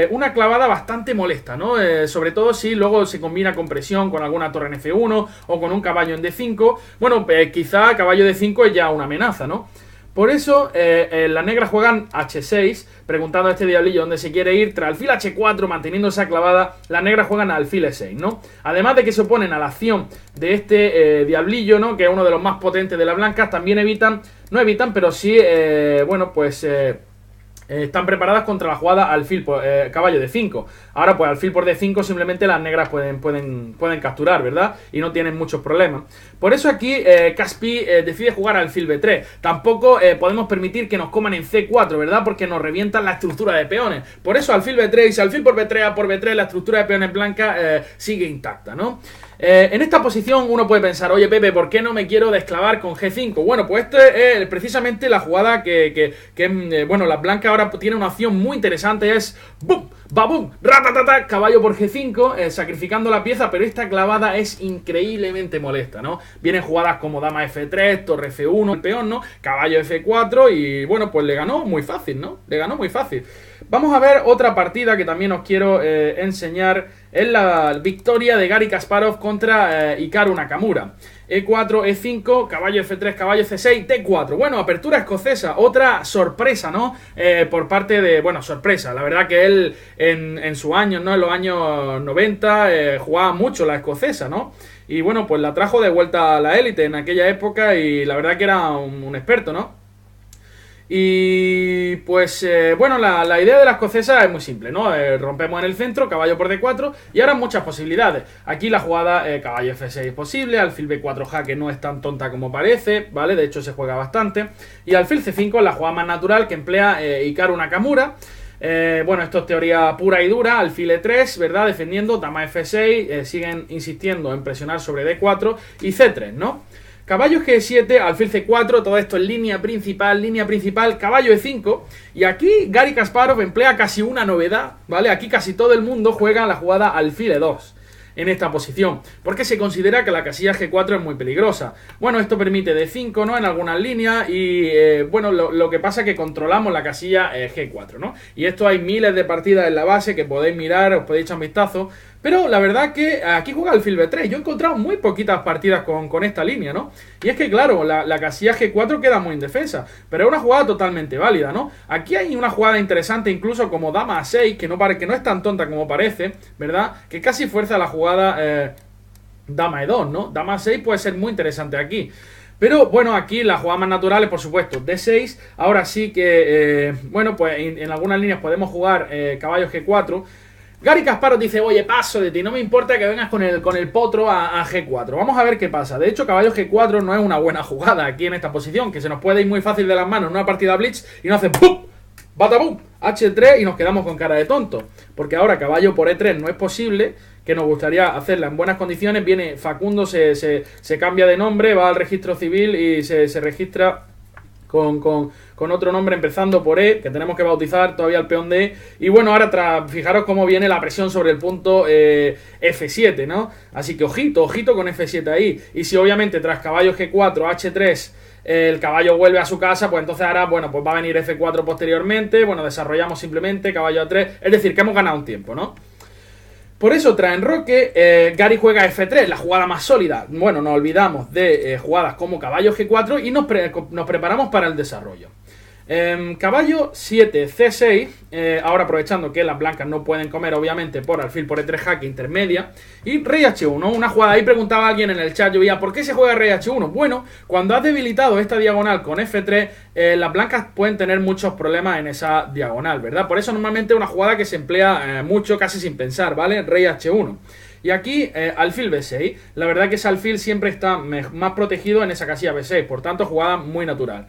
una clavada bastante molesta, ¿no? Sobre todo si luego se combina con presión con alguna torre en F1 o con un caballo en D5. Bueno, quizá caballo D5 es ya una amenaza, ¿no? Por eso las negras juegan H6, preguntando a este diablillo dónde se quiere ir. Tras alfil H4, manteniendo esa clavada, las negras juegan alfil E6, ¿no? Además de que se oponen a la acción de este diablillo, ¿no? Que es uno de los más potentes de las blancas, también evitan, no evitan, pero sí, bueno, pues están preparadas contra la jugada alfil por, caballo de 5. Ahora pues alfil por D5 simplemente las negras pueden capturar, ¿verdad? Y no tienen muchos problemas. Por eso aquí Caspi decide jugar alfil B3. Tampoco podemos permitir que nos coman en C4, ¿verdad? Porque nos revientan la estructura de peones. Por eso alfil B3 y si alfil por B3 A por B3 la estructura de peones blanca sigue intacta, ¿no? En esta posición uno puede pensar, oye Pepe, ¿por qué no me quiero desclavar con G5? Bueno, pues esto es precisamente la jugada bueno, las blancas ahora tienen una opción muy interesante, es ¡bum! ¡Babum! ¡Ratatata! Caballo por G5, sacrificando la pieza, pero esta clavada es increíblemente molesta, ¿no? Vienen jugadas como dama F3, torre F1, el peón, ¿no? Caballo F4 y bueno, pues le ganó muy fácil, ¿no? Le ganó muy fácil. Vamos a ver otra partida que también os quiero enseñar. Es la victoria de Garry Kasparov contra Hikaru Nakamura. E4, E5, caballo F3, caballo C6, D4. Bueno, apertura escocesa, otra sorpresa, ¿no? Por parte de... Bueno, sorpresa, la verdad que él en sus años, ¿no? En los años 90 jugaba mucho la escocesa, ¿no? Y bueno, pues la trajo de vuelta a la élite en aquella época y la verdad que era un experto, ¿no? Y pues bueno, la idea de la escocesa es muy simple, ¿no? Rompemos en el centro, caballo por D4 y ahora muchas posibilidades. Aquí la jugada caballo F6 es posible, alfil B4 jaque no es tan tonta como parece, ¿vale? De hecho se juega bastante. Y alfil C5 es la jugada más natural que emplea Hikaru Nakamura. Bueno, esto es teoría pura y dura, alfil E3, ¿verdad? Defendiendo, dama F6, siguen insistiendo en presionar sobre D4 y C3, ¿no? Caballo G7, alfil C4, todo esto en línea principal, caballo E5. Y aquí Garry Kasparov emplea casi una novedad, ¿vale? Aquí casi todo el mundo juega la jugada alfil E2 en esta posición, porque se considera que la casilla G4 es muy peligrosa. Bueno, esto permite D5, ¿no? En algunas líneas y, bueno, lo que pasa es que controlamos la casilla G4, ¿no? Y esto hay miles de partidas en la base que podéis mirar, os podéis echar un vistazo. Pero la verdad que aquí juega alfil B3. Yo he encontrado muy poquitas partidas con esta línea, ¿no? Y es que, claro, la casilla G4 queda muy indefensa. Pero es una jugada totalmente válida, ¿no? Aquí hay una jugada interesante incluso como dama A6, que no es tan tonta como parece, ¿verdad? Que casi fuerza la jugada dama E2, ¿no? Dama A6 puede ser muy interesante aquí. Pero bueno, aquí la jugada más natural es por supuesto D6. Ahora sí que, bueno, pues en algunas líneas podemos jugar caballo G4. Garry Kasparov dice, oye, paso de ti, no me importa que vengas con el potro a G4. Vamos a ver qué pasa. De hecho, caballo G4 no es una buena jugada aquí en esta posición, que se nos puede ir muy fácil de las manos en una partida blitz y nos hace ¡pum! ¡Batabum! H3 y nos quedamos con cara de tonto. Porque ahora caballo por E3 no es posible, que nos gustaría hacerla en buenas condiciones. Viene Facundo, se cambia de nombre, va al registro civil y se registra con otro nombre empezando por E, que tenemos que bautizar todavía el peón de E. Y bueno, ahora fijaros cómo viene la presión sobre el punto F7, ¿no? Así que ojito con F7 ahí. Y si obviamente tras caballo G4, H3, el caballo vuelve a su casa, pues entonces ahora, bueno, pues va a venir F4 posteriormente. Bueno, desarrollamos simplemente caballo A3. Es decir, que hemos ganado un tiempo, ¿no? Por eso, tras enroque, Garry juega F3, la jugada más sólida. Bueno, nos olvidamos de jugadas como caballo G4 y nos preparamos para el desarrollo. Caballo 7, C6, ahora aprovechando que las blancas no pueden comer obviamente por alfil por E3 jaque intermedia. Y rey H1, una jugada, ahí preguntaba alguien en el chat, yo veía, ¿por qué se juega rey H1? Bueno, cuando has debilitado esta diagonal con F3, las blancas pueden tener muchos problemas en esa diagonal, ¿verdad? Por eso normalmente es una jugada que se emplea mucho, casi sin pensar, ¿vale? Rey H1. Y aquí alfil B6, la verdad que ese alfil siempre está más protegido en esa casilla B6, por tanto jugada muy natural.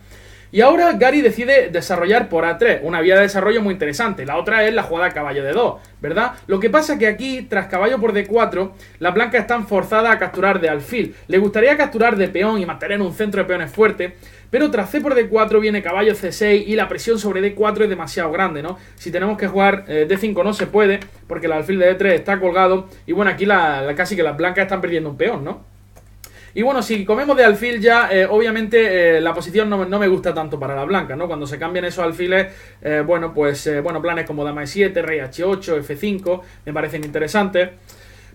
Y ahora Garry decide desarrollar por A3, una vía de desarrollo muy interesante. La otra es la jugada caballo D2, ¿verdad? Lo que pasa es que aquí, tras caballo por D4, las blancas están forzadas a capturar de alfil. Le gustaría capturar de peón y mantener un centro de peones fuerte, pero tras C por D4 viene caballo C6 y la presión sobre D4 es demasiado grande, ¿no? Si tenemos que jugar D5 no se puede, porque el alfil de D3 está colgado. Y bueno, aquí casi que las blancas están perdiendo un peón, ¿no? Y bueno, si comemos de alfil ya, obviamente la posición no me gusta tanto para la blanca, ¿no? Cuando se cambian esos alfiles, bueno, pues, bueno, planes como dama E7, rey H8, F5, me parecen interesantes.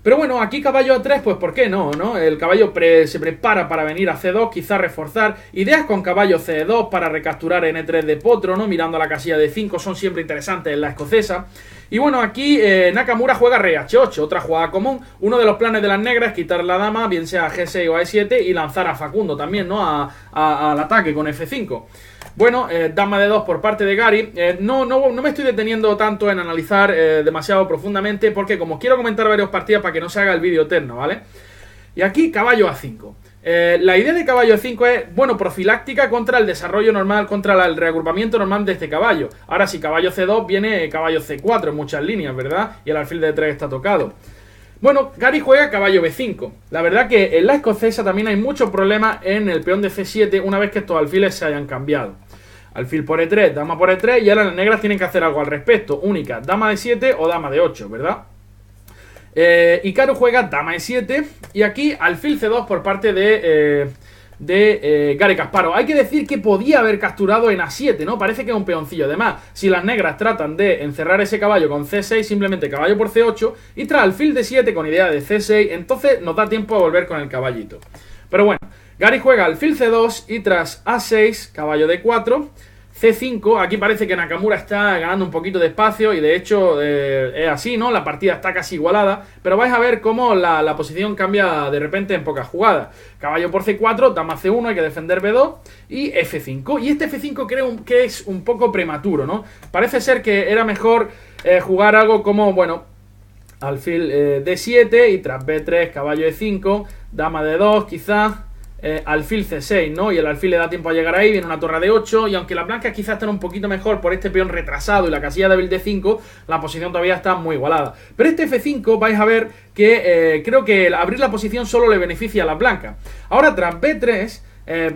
Pero bueno, aquí caballo A3, pues ¿por qué no? El caballo se prepara para venir a C2, quizá reforzar. Ideas con caballo C2 para recapturar en E3 de potro, ¿no? Mirando a la casilla de 5 son siempre interesantes en la escocesa. Y bueno, aquí Nakamura juega rey H8, otra jugada común. Uno de los planes de las negras es quitar la dama, bien sea a G6 o a E7, y lanzar a Facundo también, ¿no? Al ataque con F5. Bueno, dama de 2 por parte de Gary. No me estoy deteniendo tanto en analizar demasiado profundamente, porque como quiero comentar varios partidas para que no se haga el vídeo eterno, ¿vale? Y aquí caballo A5. La idea de caballo A5 es, bueno, profiláctica contra el desarrollo normal, contra el reagrupamiento normal de este caballo. Ahora, si caballo C2 viene caballo C4 en muchas líneas, ¿verdad? Y el alfil de 3 está tocado. Bueno, Gary juega caballo B5. La verdad que en la escocesa también hay muchos problemas en el peón de C7 una vez que estos alfiles se hayan cambiado. Alfil por E3, dama por E3, y ahora las negras tienen que hacer algo al respecto. Única, dama de 7 o dama de 8, ¿verdad? Hikaru juega dama E7 y aquí alfil C2 por parte de Garry Kasparov. Hay que decir que podía haber capturado en A7, ¿no? Parece que es un peoncillo. Además, si las negras tratan de encerrar ese caballo con C6, simplemente caballo por C8 y tras alfil D7 con idea de C6, entonces nos da tiempo a volver con el caballito. Pero bueno, Gary juega alfil C2 y tras A6, caballo D4, C5, aquí parece que Nakamura está ganando un poquito de espacio y de hecho es así, ¿no? La partida está casi igualada, pero vais a ver cómo la posición cambia de repente en pocas jugadas. Caballo por C4, dama C1, hay que defender B2 y F5. Y este F5 creo que es un poco prematuro, ¿no? Parece ser que era mejor jugar algo como, bueno, alfil D7 y tras B3, caballo E5, dama D2 quizás. Alfil C6, ¿no? Y el alfil le da tiempo a llegar ahí, viene una torre de 8 y aunque las blancas quizás estén un poquito mejor por este peón retrasado y la casilla débil de 5, la posición todavía está muy igualada. Pero este F5 vais a ver que creo que el abrir la posición solo le beneficia a las blancas. Ahora tras B3,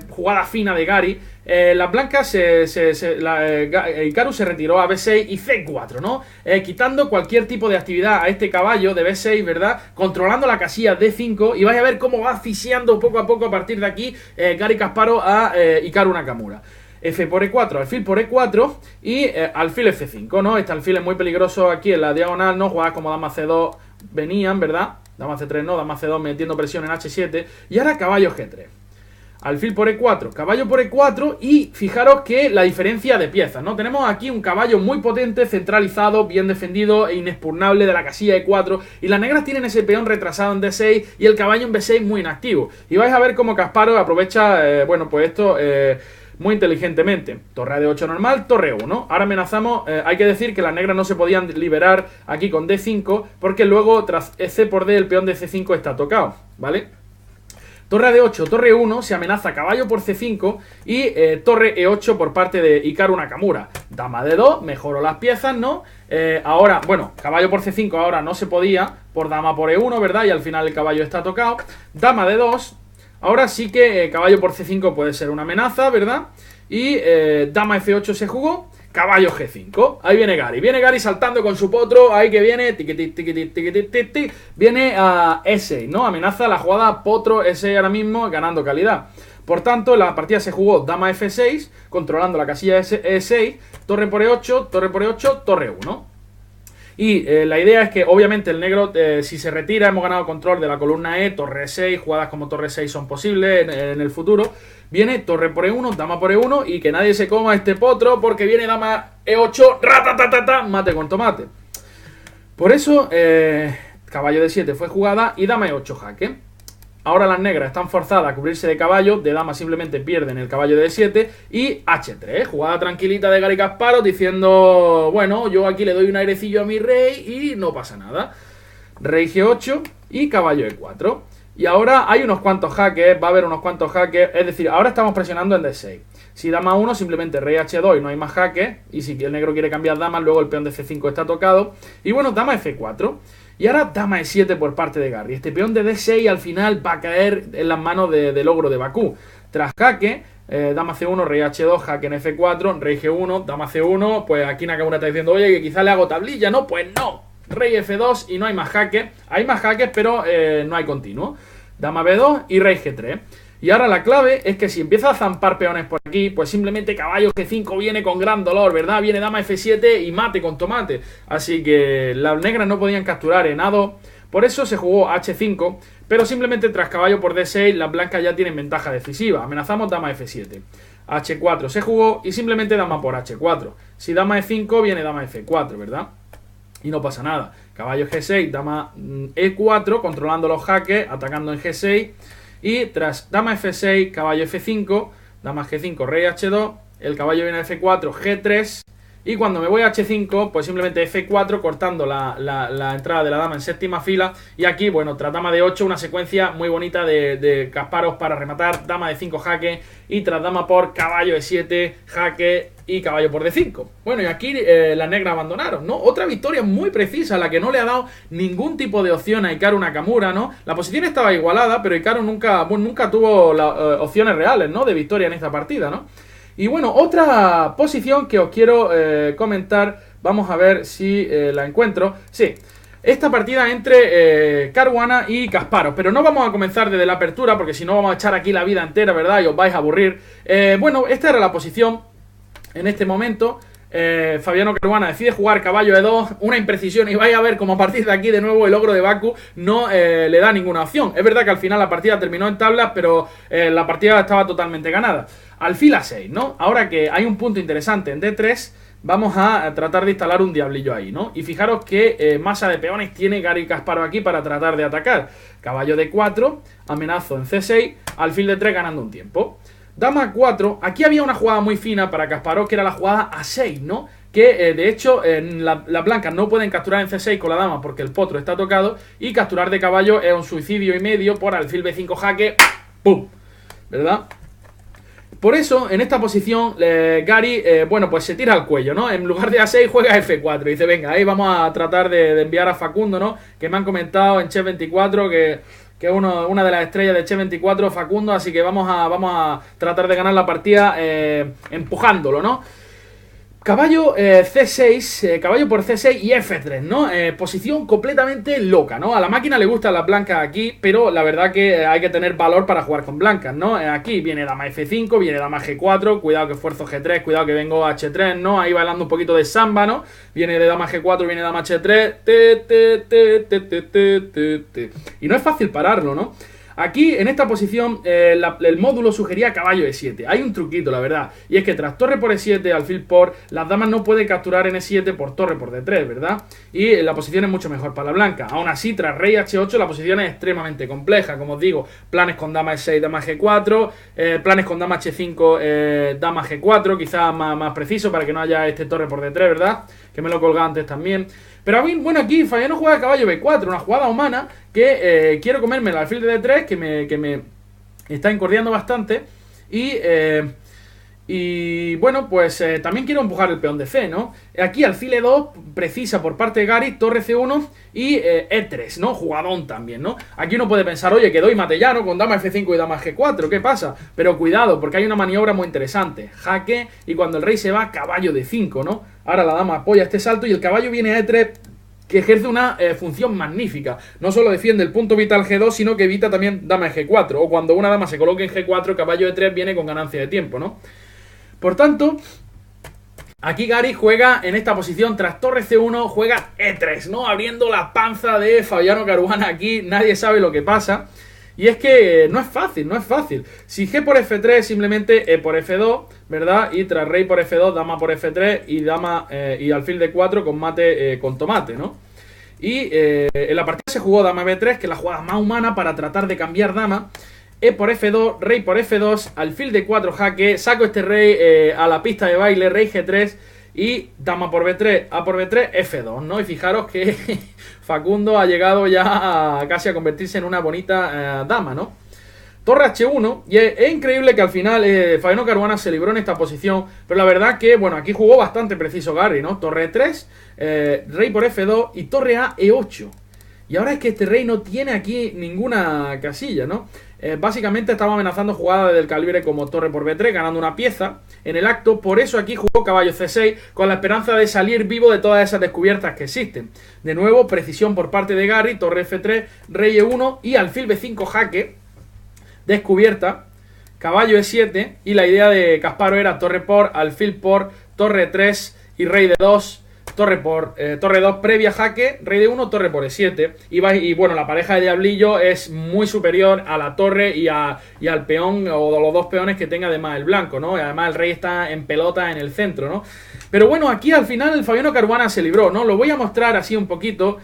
jugada fina de Gary, las blancas Hikaru se retiró a B6 y C4, ¿no? Quitando cualquier tipo de actividad a este caballo de B6, ¿verdad? Controlando la casilla D5 y vais a ver cómo va asfixiando poco a poco a partir de aquí Garry Kasparov a Hikaru Nakamura. F por E4, alfil por E4 y alfil F5, ¿no? Este alfil es muy peligroso aquí en la diagonal, ¿no? Jugadas como dama C2 venían, ¿verdad? Dama C3 no, dama C2 metiendo presión en H7 y ahora caballo G3. Alfil por E4, caballo por E4 y fijaros que la diferencia de piezas, ¿no? Tenemos aquí un caballo muy potente, centralizado, bien defendido e inexpugnable de la casilla E4 y las negras tienen ese peón retrasado en D6 y el caballo en B6 muy inactivo. Y vais a ver cómo Kasparov aprovecha, bueno, pues esto muy inteligentemente. Torre a D8 normal, torre 1. Ahora amenazamos, hay que decir que las negras no se podían liberar aquí con D5 porque luego tras C por D el peón de C5 está tocado, ¿vale? Torre D8, torre 1, se amenaza caballo por C5 y torre E8 por parte de Hikaru Nakamura. Dama D2, mejoró las piezas, ¿no? Ahora, bueno, caballo por C5 ahora no se podía, por dama por E1, ¿verdad? Y al final el caballo está tocado. Dama D2, ahora sí que caballo por C5 puede ser una amenaza, ¿verdad? Y dama F8 se jugó. Caballo G5, ahí viene Gary saltando con su potro, ahí que viene, viene a E6, ¿no? Amenaza la jugada potro E6 ahora mismo, ganando calidad. Por tanto, la partida se jugó dama F6, controlando la casilla E6, torre por E8, torre por E8, torre 1. Y la idea es que obviamente el negro, si se retira, hemos ganado control de la columna E, torre E6, jugadas como torre 6 son posibles en el futuro. Viene torre por E1, dama por E1 y que nadie se coma este potro porque viene dama E8, ratatatata, mate con tomate. Por eso, caballo D7 fue jugada y dama E8 jaque. Ahora las negras están forzadas a cubrirse de caballo, de dama simplemente pierden el caballo de D7 y H3, jugada tranquilita de Garry Kasparov diciendo, bueno, yo aquí le doy un airecillo a mi rey y no pasa nada. Rey G8 y caballo E4. Y ahora hay unos cuantos jaques, va a haber unos cuantos jaques, es decir, ahora estamos presionando en D6. Si dama 1, simplemente rey H2 y no hay más jaques, y si el negro quiere cambiar damas, luego el peón de C5 está tocado. Y bueno, dama F4. Y ahora dama E7 por parte de Garry. Este peón de D6 al final va a caer en las manos del ogro de Bakú. Tras jaque, dama C1, rey H2, jaque en F4, rey G1, dama C1. Pues aquí Nakamura está diciendo, oye, que quizá le hago tablilla, ¿no? Pues no. Rey F2 y no hay más jaques. Hay más jaques, pero no hay continuo. Dama B2 y rey G3. Y ahora la clave es que si empieza a zampar peones por aquí, pues simplemente caballo G5 viene con gran dolor, ¿verdad? Viene dama F7 y mate con tomate. Así que las negras no podían capturar en A2. Por eso se jugó H5, pero simplemente tras caballo por D6 las blancas ya tienen ventaja decisiva. Amenazamos dama F7. H4 se jugó y simplemente dama por H4. Si dama E5 viene dama F4, ¿verdad? Y no pasa nada. Caballo G6, dama E4, controlando los jaques, atacando en G6. Y tras dama F6, caballo F5, dama G5, rey H2 el caballo viene a F4, G3, y cuando me voy a H5, pues simplemente F4 cortando la entrada de la dama en séptima fila. Y aquí, bueno, tras dama de 8, una secuencia muy bonita de Kasparov para rematar. Dama de 5 jaque y tras dama por caballo de 7, jaque y caballo por D5. Bueno, y aquí las negras abandonaron, ¿no? Otra victoria muy precisa, la que no le ha dado ningún tipo de opción a Hikaru Nakamura, ¿no? La posición estaba igualada, pero Hikaru nunca tuvo opciones reales, ¿no? De victoria en esta partida, ¿no? Y bueno, otra posición que os quiero comentar, vamos a ver si la encuentro. Sí, esta partida entre Caruana y Kasparov, pero no vamos a comenzar desde la apertura porque si no vamos a echar aquí la vida entera, ¿verdad? Y os vais a aburrir. Bueno, esta era la posición en este momento. Fabiano Caruana decide jugar caballo de 2, una imprecisión, y vais a ver como a partir de aquí de nuevo el ogro de Baku no le da ninguna opción. Es verdad que al final la partida terminó en tablas, pero la partida estaba totalmente ganada. Alfil A6, ¿no? Ahora que hay un punto interesante en D3, vamos a tratar de instalar un diablillo ahí, ¿no? Y fijaros qué masa de peones tiene Garry Kasparov aquí para tratar de atacar. Caballo D4, amenazo en C6, alfil D3 ganando un tiempo. Dama A4, aquí había una jugada muy fina para Kasparov, que era la jugada A6, ¿no? Que de hecho las blancas no pueden capturar en C6 con la dama porque el potro está tocado, y capturar de caballo es un suicidio y medio por alfil B5 jaque, ¡pum! ¿Verdad? Por eso, en esta posición, Garry, bueno, pues se tira al cuello, ¿no? En lugar de A6 juega F4 y dice, venga, ahí vamos a tratar de enviar a Facundo, ¿no? Que me han comentado en Chess24 que es una de las estrellas de Chess24, Facundo, así que vamos a tratar de ganar la partida empujándolo, ¿no? Caballo C6, caballo por C6 y F3, ¿no? Posición completamente loca, ¿no? A la máquina le gustan las blancas aquí, pero la verdad que hay que tener valor para jugar con blancas, ¿no? Aquí viene dama F5, viene dama G4, cuidado que esfuerzo G3, cuidado que vengo a H3, ¿no? Ahí bailando un poquito de samba, ¿no? Viene de dama G4, viene dama H3, y no es fácil pararlo, ¿no? Aquí, en esta posición, el módulo sugería caballo E7. Hay un truquito, la verdad. Y es que tras torre por E7, alfil por, las damas no pueden capturar en E7 por torre por D3, ¿verdad? Y la posición es mucho mejor para la blanca. Aún así, tras rey H8, la posición es extremadamente compleja. Como os digo, planes con dama E6, dama G4, planes con dama H5, dama G4, quizás más preciso para que no haya este torre por D3, ¿verdad? Que me lo colgaba antes también. Pero bueno, aquí Fabiano juega caballo B4, una jugada humana que quiero comerme el alfil de D3, que me está encordiando bastante. Y bueno, pues también quiero empujar el peón de C, ¿no? Aquí alfil E2 precisa por parte de Garry, torre C1 y E3, ¿no? Jugadón también, ¿no? Aquí uno puede pensar, oye, que doy matellano con dama F5 y dama G4, ¿qué pasa? Pero cuidado, porque hay una maniobra muy interesante. Jaque, y cuando el rey se va, caballo D5, ¿no? Ahora la dama apoya este salto y el caballo viene a E3, que ejerce una función magnífica. No solo defiende el punto vital G2, sino que evita también dama G4. O cuando una dama se coloque en G4, caballo E3 viene con ganancia de tiempo, ¿no? Por tanto, aquí Garry juega en esta posición, tras torre C1, juega E3, ¿no? Abriendo la panza de Fabiano Caruana aquí, nadie sabe lo que pasa. Y es que no es fácil, no es fácil. Si G por F3, simplemente E por F2, ¿verdad? Y tras rey por F2, dama por F3 y dama y alfil D4 con mate con tomate, ¿no? Y en la partida se jugó dama B3, que es la jugada más humana para tratar de cambiar dama. E por F2, rey por F2, alfil D4 jaque, saco este rey a la pista de baile, rey G3 y dama por B3, A por B3, F2, ¿no? Y fijaros que Facundo ha llegado ya casi a convertirse en una bonita dama, ¿no? Torre H1, y es increíble que al final Fabiano Caruana se libró en esta posición, pero la verdad que, bueno, aquí jugó bastante preciso Garry, ¿no? Torre E3, rey por F2 y torre A E8. Y ahora es que este rey no tiene aquí ninguna casilla, ¿no? Básicamente estaba amenazando jugadas del calibre como torre por B3, ganando una pieza en el acto. Por eso aquí jugó caballo C6, con la esperanza de salir vivo de todas esas descubiertas que existen. De nuevo, precisión por parte de Garry, torre F3, rey E1 y alfil B5 jaque, descubierta, caballo E7, y la idea de Kasparov era torre por, alfil por, torre 3 y rey D2, torre por, torre 2 previa jaque, rey de 1, torre por E7. Y bueno, la pareja de diablillo es muy superior a la torre y al peón o los dos peones que tenga además el blanco, ¿no? Y además el rey está en pelota en el centro, ¿no? Pero bueno, aquí al final el Fabiano Caruana se libró, ¿no? Lo voy a mostrar así un poquito.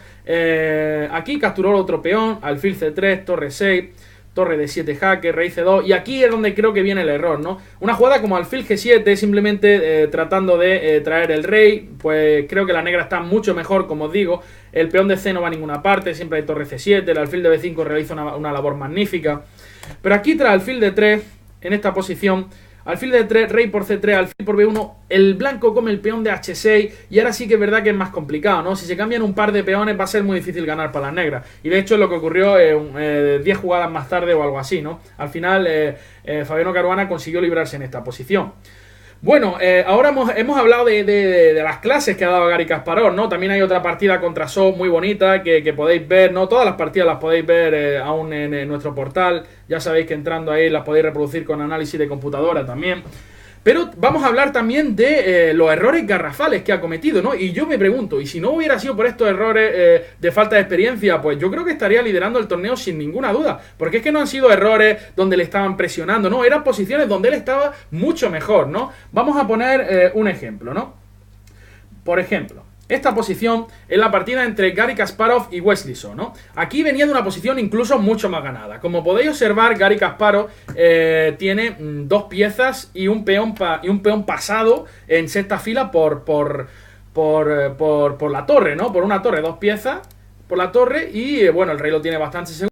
Aquí capturó el otro peón, alfil C3, torre 6, torre de 7 jaque, rey C2, y aquí es donde creo que viene el error, ¿no? Una jugada como alfil G7, simplemente tratando de traer el rey, pues creo que la negra está mucho mejor, como os digo, el peón de C no va a ninguna parte, siempre hay torre C7, el alfil de B5 realiza una labor magnífica, pero aquí tras alfil de 3, en esta posición, alfil de 3, rey por C3, alfil por B1, el blanco come el peón de H6 y ahora sí que es verdad que es más complicado, ¿no? Si se cambian un par de peones va a ser muy difícil ganar para las negras. Y de hecho es lo que ocurrió 10 jugadas más tarde o algo así, ¿no? Al final Fabiano Caruana consiguió librarse en esta posición. Bueno, ahora hemos hablado de las clases que ha dado Garry Kasparov, ¿no? También hay otra partida contra So muy bonita que podéis ver, ¿no? Todas las partidas las podéis ver aún en nuestro portal. Ya sabéis que entrando ahí las podéis reproducir con análisis de computadora también. Pero vamos a hablar también de los errores garrafales que ha cometido, ¿no? Y yo me pregunto, ¿y si no hubiera sido por estos errores de falta de experiencia? Pues yo creo que estaría liderando el torneo sin ninguna duda. Porque es que no han sido errores donde le estaban presionando, no, eran posiciones donde él estaba mucho mejor, ¿no? Vamos a poner un ejemplo, ¿no? Por ejemplo, esta posición es la partida entre Garry Kasparov y Wesley So, ¿no? Aquí venía de una posición incluso mucho más ganada. Como podéis observar, Garry Kasparov tiene dos piezas y un peón pasado en sexta fila por la torre, ¿no? Por una torre, dos piezas por la torre y, bueno, el rey lo tiene bastante seguro.